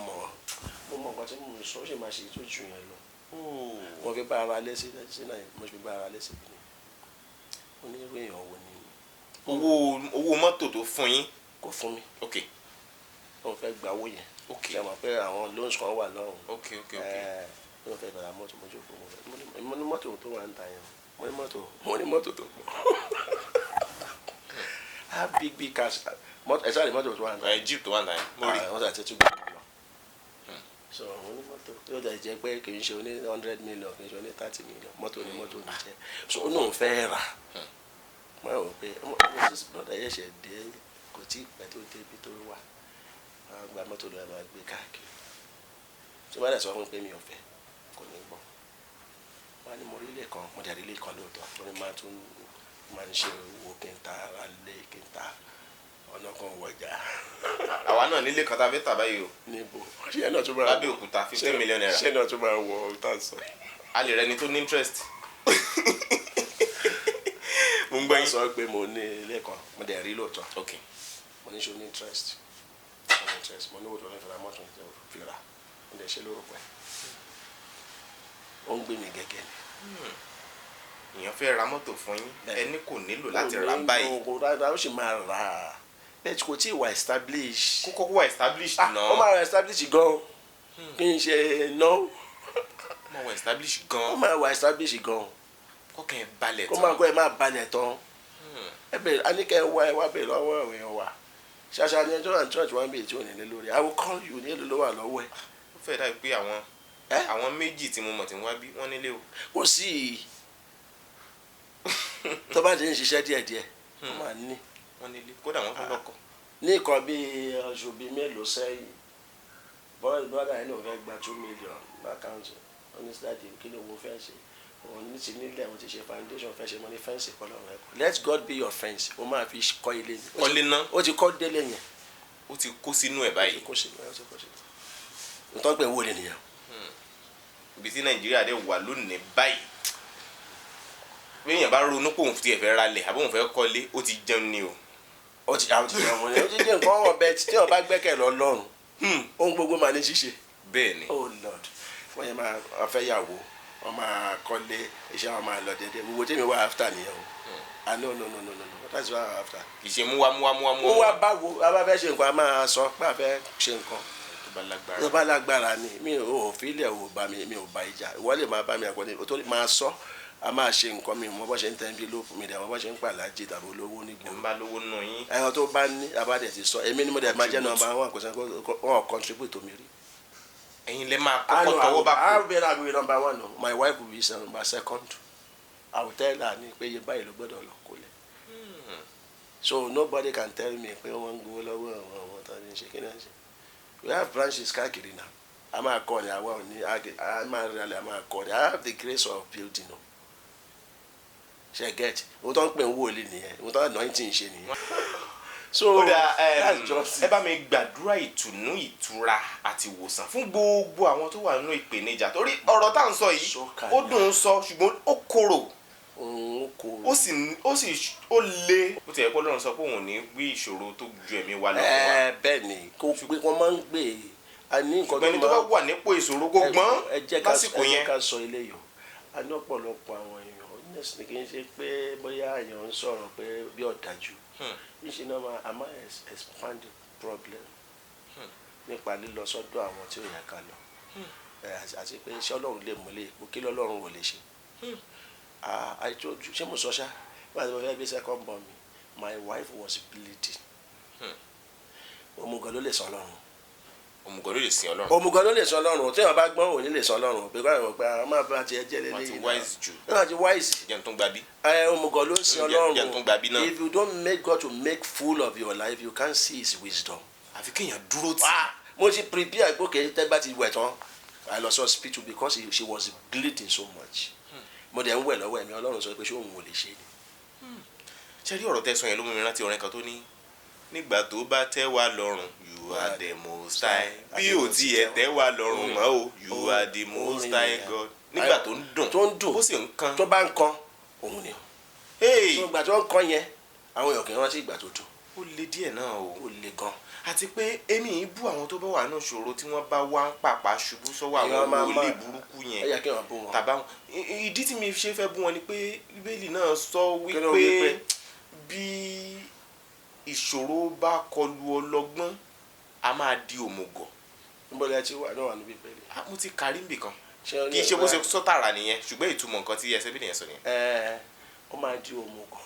C: mọ̀ nǹkan tí mo sọ ó sì máa ṣe tó jù yẹn lọ. Mo fi bá ara lẹ́sìn náà mo fi bá ara lẹ́sìn bí mo ní irú èèyàn wo ni.
B: Owó mọ́tò tó fún yín.
C: Kò fún mi.
B: Ok.
C: Wọ́n fẹ́ gba owó yẹn.
B: Ok.
C: Ṣé mo pé àwọn loans kan wà lọ́rùn.
B: Ok.
C: Wọ́n fẹ́ ra mọ́tò mojú fún mo ní mọ́tò tó wà ń ta yẹn mo ní mọ́tò tó pọ̀. Big cars ẹ̀sán ni mọ́tò tó wà ń ta.
B: Jeep tó wà ń ta yẹn. Mo rí.
C: Wọ́n ṣàtẹ́tù gbọ́dọ̀ lọ. So mo ní mọ́tò yóò dẹ̀ jẹ́ pé kì í ṣe oní 100 million kì í ṣe oní 30 million mọ́tò ní jẹ́ so ó náà fẹ́ rà mo rò pé brother yẹn ṣe dé kò tí ì pẹ́ tó débi tó wà àwọn gba mọ́tò lọ́wọ́ máa gbé káàkiri tó bá dẹ̀ sọ fún mi pé mi ò fẹ́ kò ní gbọ́ wọ́n á ní mo rí ilé kan mo dẹ̀ rí ilé kan lóòótọ́ tó ní máa ń ṣe owó kí n ta ara lé kí n ta ọ̀nà kan wọ̀jà.
B: Àwa náà nílé kan tá a fẹ́ tà báyìí o.
C: Níbo ṣé ẹ náà tún máa wọ
B: lábẹ́ òkúta 15 million naira.
C: ṣé ẹ náà tún máa wọ tá a sọ.
B: A lè rẹni tó ní interest. Mo ń gbọ́ yín.
C: sọ pé mo ní ilé kan mo dẹ̀ rí lóòótọ́.
B: Ok.
C: Mo ní ṣe ní interest mo ní owó tó fẹ́ fẹ́ ra mọ́tò ní fi ra mo dẹ̀ ṣe lórúkọ ẹ̀ ó ń gbé mi gẹ́gẹ́ ni.
B: Èèyàn fẹ́ ra mọ́tò fún yín ẹni kò nílò láti rà báyìí.
C: Rárá ó sì máa rà á bẹ́ẹ̀ kò tí ì wà establish.
B: kókó wà establish náà.
C: ó máa wà establish gan kí n ṣe ná.
B: ó máa wà establish gan.
C: ó máa wà establish gan.
B: kọ́kàn ẹ̀ balẹ̀ tán.
C: kó máa kọ́ ẹ máa balẹ̀ tán. ẹ bẹ̀rẹ̀ aníkẹ́ ẹ wá bẹ̀rẹ̀ lọ́wọ́ àwọn èèyàn wa ṣàṣà ni ẹjọ́ and church one bẹ̀rẹ̀ tí ò ní lé lórí I will call you ní èlò ló wà lọ́wọ́ ẹ.
B: ó fẹ́ dàbí pé àwọn méjì tí mo mọ̀ tí wọ́n bí wọ́n nílé o.
C: kò sí tó bá ti ń ṣiṣẹ́ díẹ̀díẹ̀ wọ́n máa ní.
B: wọ́n nílé kódà wọ́n tún lọ́kọ.
C: ní nǹkan bíi oṣù bíi mélòó sẹ́yìn bọ́dà yẹn ló fẹ́ gba 2 million lákàntì oníṣẹ́dáàdì kí ló wọ́n fẹ́ ṣe òun ní ti nílẹ̀ òun ti ṣe foundation fẹ́ ṣe mọ́ ní fẹ́ǹsì kọ́ lọ́wọ́ ẹ̀kọ́ let God be your fence ó máa fi kọ́ ilé ni.
B: kọ́lé náà
C: ó ti kọ́ délé yẹn.
B: ó ti kó sínú ẹ̀ báyìí.
C: ó ti kó sínú ẹ̀ ó ti kó sínú ẹ̀. nítorí pé wo lè nìyẹn.
B: ibi tí Nàìjíríà dé wà lónìí báyìí bí èèyàn bá ronú pé òun ti ẹ̀fẹ́ ralẹ̀ àbí òun fẹ́ kọ́lé ó ti jẹun ni o.
C: ó ti jẹun ni ó ti jẹ nǹkan ọ̀bẹ tí wọ́n bá gbẹ́kẹ̀ lọ lọ́rùn ohun gbogbo máa ní ṣíṣe.
B: bẹ́ẹ̀ ni.
C: oh Lord wọ́n yẹn máa fẹ́ yàwó wọ́n máa kọ́lé iṣẹ́ wọn máa lọ dédé gbogbo tèmi wá after nìyẹn o no that's what I'm after.
B: kì í ṣe múwá.
C: ó wá báwo a bá fẹ́ ṣe nǹkan a máa sọ pé a fẹ́ ṣe nǹkan tó bá lágbára ni mi ò fílẹ̀ ò bá mi ò bá ìjà ìwọ lè máa bá mi àkọ́ni tó máa sọ a máa ṣe nǹkan mi mọ bó ṣe ń tẹ́ ń bí lóòpù mi dẹ̀ mọ bó ṣe ń pàlájì tàbí olówó nígbò.
B: ń bá lówó nù yín.
C: ẹ̀rọ tó bá ní abádẹ̀ ti sọ èmi ni mo dẹ̀ máa jẹ́ nọ́mbà wọn kò sẹ́ni wọn contribute to mi rí.
B: ẹ̀yin lè máa kọ́kọ́ tọwọ́ bá kú.
C: I will be number one no my wife will be number second I will tell her ni pé iye báyìí ló gbọ́dọ̀ lọ kó lẹ̀. So nobody can tell me pé wọ́n ń gbowó lọ́wọ́ àwọn tó ń ṣe kí ni wọ́n ṣe. We have branches káàkiri náà a máa kọ́ ni àwa ò ní a máa ralẹ̀ a máa kọ́ ni I have the grace of building no. Ṣe get ohun tó ń pè ń wọlé nìyẹn ohun tó ń náà ti ń ṣe nìyẹn. So
B: ẹ bá mi gbàdúrà ìtùnú ìtura àti ìwòsàn fún gbogbo àwọn tó wà nínú ìpèníjà torí ọ̀rọ̀ tá à ń sọ yìí ó dùn ún sọ ṣùgbọ́n ó korò ó le ó ti yẹ kó lọ́run sọ pé òun ní gbé ìṣòro tó ju ẹ̀mí wa lọ fún wa.
C: bẹ́ẹ̀ ni kó gbé wọn máa ń gbé a ní nǹkan
B: tó bá wà nípò ìṣòro kó gbọ́n lásìkò yẹn.
C: ẹ jẹ́ ká sọ eléyìí a ní ọ̀pọ̀lọpọ̀ àwọn èèyàn honestly kì í ṣe pé bóyá èèyàn ń sọ̀rọ̀ pé bí ọ̀dájú níṣẹ́ náà a máa expand the problem nípa lílọ sọ́dọ̀ àwọn tí ó yẹ ká lọ àti pé iṣẹ́ Ọlọ́run lè múlẹ̀ ipò kí lọ́lọ́run ò lè ṣe. I told you ṣé mo sọ ṣá nígbà tí mo fẹ́ gbé second born mi my wife was bleeding. òmùgọ̀ ló lè sọ Ọlọ́run.
B: òmùgọ̀ ló lè sin Ọlọ́run.
C: òmùgọ̀ ló lè sọ Ọlọ́run tí wọ́n bá gbọ́n òní lè sọ Ọlọ́run pé káyọ̀ pé àwọn máa bá tiẹ̀ jẹ́ lélẹ́yìn
B: náà. wọ́n ti wise jù.
C: wọ́n ti wise.
B: jẹun tó ń gbà bí.
C: òmùgọ̀ ló ń sin Ọlọ́run.
B: jẹun tó ń gbà bí náà.
C: if you don't make God to make full of your life you can't see his wisdom.
B: àfi kéèyàn dúró tì.
C: mo ti prepare gbókè tẹ́gbà ti wẹ̀ tán I lost hospital because she was bleeding so much. mo dẹ̀ ń wẹ̀ lọ́wọ́ ẹ̀mí Ọlọ́run sọ pé ṣé òun ò lè ṣe ni.
B: ṣé rí ọ̀rọ̀ tẹ́sán yẹn ló mú mi rántí ọ̀rẹ́ kan tó ní nígbà tó bá tẹ́ wá lọ́rùn you are the most high bí ò tiẹ̀ tẹ́ wá lọ́rùn mọ́ o you are the most high God. nígbà tó ń dùn ó sì ń kan.
C: tó bá ń kan òun ni. so ìgbà tó ń kan yẹn àwọn èèyàn kì í rántí ìgbà tó dùn.
B: ó le díẹ̀ náà o.
C: ó le gan.
B: àti pé èmi yìí bú àwọn tó bá wà náà ṣòro tí wọ́n bá wá ń pàpà ṣubú sọ́wọ́ àwọn wòlíì burúkú yẹn tàbá wọn. ìdí tí mi ṣe fẹ́ bú wọn ni pé Bíbélì náà sọ wípé bí ìṣòro bá kọlu ọlọ́gbọ́n a máa di òmùgọ̀.
C: níbo ni ẹ ti wà náà wà níbi Bíbélì.
B: mo ti kárí nbì kan kì í ṣe bó ṣe sọ tààrà nìyẹn ṣùgbọ́n ìtumọ̀ nǹkan tí ẹsẹ̀ bí nìyẹn sọ nìyẹn.
C: ó máa di òmùgọ̀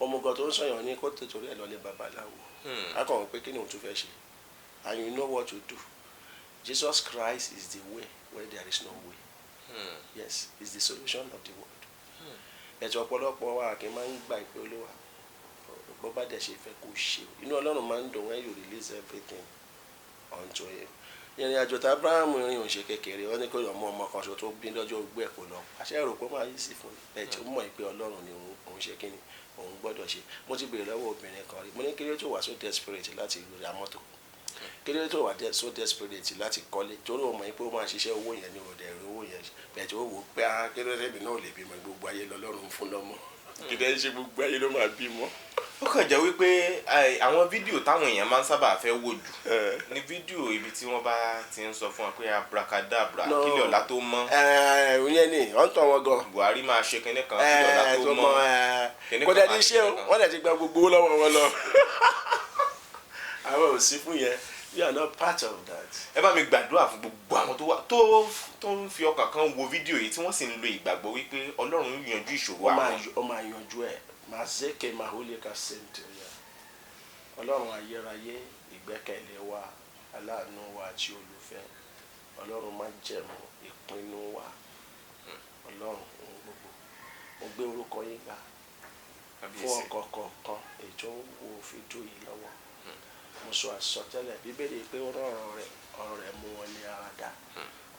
C: òmùgọ̀ tó ń sọyàn ní kó tètòrí ẹ̀ lọ́lẹ̀ babaláwo a kàn wọ́n pé kí ni òun tún fẹ́ ṣe and you know what to do. Jesus Christ is the way where there is no way. Yes, is the solution of the world. ẹ̀tọ́ ọ̀pọ̀lọpọ̀ wa kì í máa ń gba ìpè Olúwa bó bá dẹ̀ ṣe fẹ́ kó ṣe inú Ọlọ́run máa ń dùn when you release everything unto him. ìrìn àjò tá Abraham rìn ò ṣe kékeré wọ́n ní kó ọmọ ọmọ kan ṣo tó bí lọ́jọ́ ogbó ẹ̀ kó lọ àṣẹ èrò pé máa yí sí fún mi ẹ̀ tí ó mọ̀ pé Ọlọ́run ni òun ṣe kíni òun gbọ́dọ̀ ṣe. mo ti béèrè lọ́wọ́ obìnrin kan rí mo ní kí ló tó wà so desperate láti ra mọ́tò kí ló tó wà so desperate láti kọ́lé torí òun mọ̀ pé ó máa ṣiṣẹ́ owó yẹn ní òde ẹ̀rọ owó yẹn bẹ́ẹ̀ tí ó wò ó pé kí ló tẹ́bi náà lè bímọ gbogbo ayé lọ́lọ́run fún lọ́mọ kí ló ń ṣe gbogbo ayé ló máa bímọ
B: ó kàn jẹ́ wípé àwọn fídíò táwọn èèyàn máa ń sábà fẹ́ wò jù ní fídíò ibi tí wọ́n bá ti ń sọ fún wa pé abracadabra kílẹ̀ ọ̀la tó mọ́.
C: ìyẹn ni wọ́n ń tọ́ wọn gan.
B: Buhari máa ṣe kinní kan kílẹ̀ ọ̀la tó mọ́.
C: kò dẹ̀ ní ṣe wọ́n dẹ̀ ti gba gbogbo lọ́wọ́ wọn lọ. àwọn ò sí fún yẹn. We are not part of that.
B: ẹ bá mi gbàdúrà fún gbogbo àwọn tó ń fi ọkàn kan wo fídíò yìí tí wọ́n sì ń lo ìgbàgbọ́ wípé Ọlọ́run yanjú ìṣòro àwọn.
C: ó máa yanjú ẹ̀ mazeke maholeka sèǹtẹ̀yà Ọlọ́run ayérayé ìgbẹ́kẹ̀lé wa aláàánú wa àti olùfẹ́ Ọlọ́run má jẹ̀mú ìpinnu wa Ọlọ́run ohun gbogbo mo gbé orúkọ yín gbà fún ọkọ̀ kọ̀ọ̀kan ètò wo fídíò yìí lọ́wọ́. Mo sọ àsọtẹ́lẹ̀ Bíbélì pé ó rán ọ̀rọ̀ rẹ̀ mú wọn ní ara dá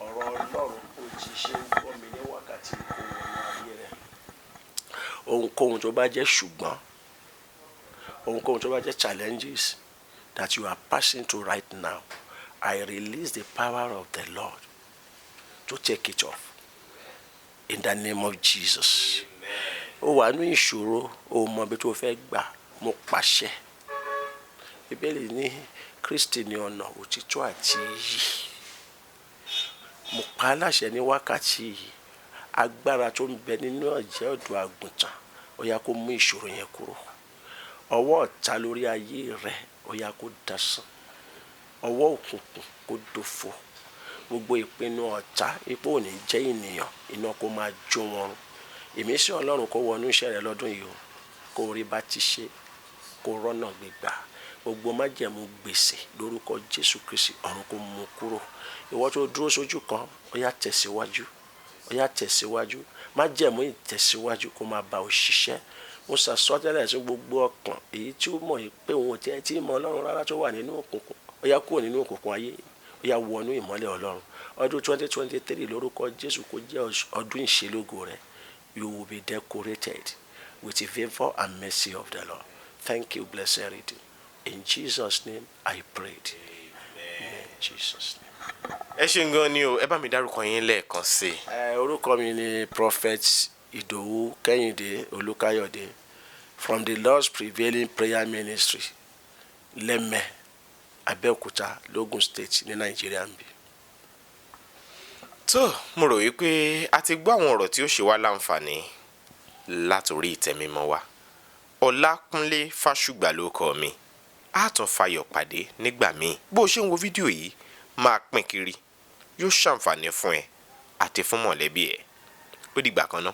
C: ọ̀rọ̀ Ọlọ́run ó ti ṣe ń gbọ́ mi ní wákàtí kó wọnú ayé rẹ̀. Ohunkóhun tó bá jẹ́ ṣùgbọ́n ohunkóhun tó bá jẹ́ challenges that you are passing through right now, I release the power of the Lord to take it off in the name of Jesus. Ó wà ní ìṣòro ó mọ bí tó fẹ́ gbà mo pàṣẹ. Bíbélì ní Kristi ní ọ̀nà òtítọ́ àti iyì. Mo pa á láṣẹ ní wákàtí yìí agbára tó ń bẹ nínú ọ̀jẹ̀ ọ̀dọ́ àgùntàn ó yá kó mú ìṣòro yẹn kúrò. Ọwọ́ ọ̀tá lórí ayé rẹ̀ ó yá kó dasán. Ọwọ́ òkùnkùn kó dòfo. Gbogbo ìpinnu ọ̀tá ipò ò ní jẹ́ ènìyàn iná kó máa jó wọn run. Ìmísí Ọlọ́run kó wọnú iṣẹ́ rẹ lọ́dún yìí o kó rí bá ti ṣe kó rọ́nà gbégbá. Gbogbo májẹ̀mú gbèsè lórúkọ Jésù Kristi ọ̀run kó mú kúrò. Ìwọ tó dúró sójú kan ó yá tẹ̀síwájú ó yá tẹ̀síwájú májẹ̀mú ìtẹ̀síwájú kó máa bá òṣìṣẹ́. Mo sàsọtẹ́lẹ̀ sí gbogbo ọkàn èyí tí ó mọ̀ pé òun tiẹ̀ tí mọ Ọlọ́run rárá tó wà nínú òkùnkùn ó yá kúrò nínú òkùnkùn ayé ó yá wọnú ìmọ́lẹ̀ Ọlọ́run. Ọdún 2023 lórúkọ Jésù kó jẹ́ ọdún ìṣelógo rẹ. You will be decorated with the favor and mercy of the Lord. Thank you, blessed Redeemer. In Jesus' name I prayed. Amen. Jesus' name.
B: ẹ ṣe gan ni o ẹ bá mi dárúkọ yín lẹ́ẹ̀kan sí i.
C: Orúkọ mi ni Prophet Ìdòwú Kẹ́hìndé Olúkáyọ̀dé from the Lord's Prevailing Prayer Ministry Lẹ́mẹ̀ Abẹ́òkúta l'Ógùn State ní Nàìjíríà ń bí.
B: tó mo rò wípé a ti gbọ́ àwọn ọ̀rọ̀ tí ó ṣe wá láǹfààní látòrí ìtẹ̀mímọ́ wa. Ọlákúnlé Fásùgbà ló kọ mi. A tún fayọ̀ pàdé nígbà míì. Bó o ṣe ń wo fídíò yìí máa pín kiri yóò ṣàǹfààní fún ẹ àti fún mọ̀lẹ́bí ẹ. Ó dìgbà kan náà.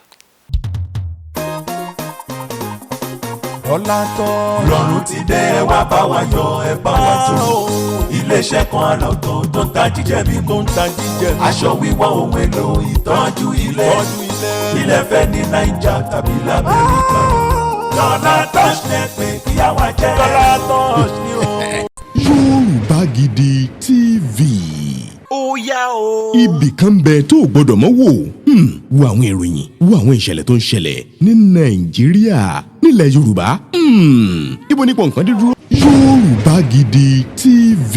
D: Ọlá tán lọ́run ti dé ẹ wá bá wa yọ̀ ẹ bá wa jó. Iléeṣẹ́ kan àrà ọ̀tọ̀ tó ń ta jíjẹ mímu. Aṣọ wíwọ̀ ohun èlò ìtọ́jú ilé. Ilẹ̀ fẹ́ ní Naija tàbí l'Amẹ́ríkà. Narates lẹ pé kí á wá jẹ́. Narates ni o.
A: Yorùbá Gidi TV.
C: Ó yá o.
A: Ibì kan bẹ tó o gbọdọ̀ mọ́ wò. Wo àwọn ìròyìn wo àwọn ìṣẹ̀lẹ̀ tó ń ṣẹlẹ̀ ní Nàìjíríà nílẹ̀ Yorùbá. Ibo ní pọ̀nkan dídúró. Yorùbá Gidi TV.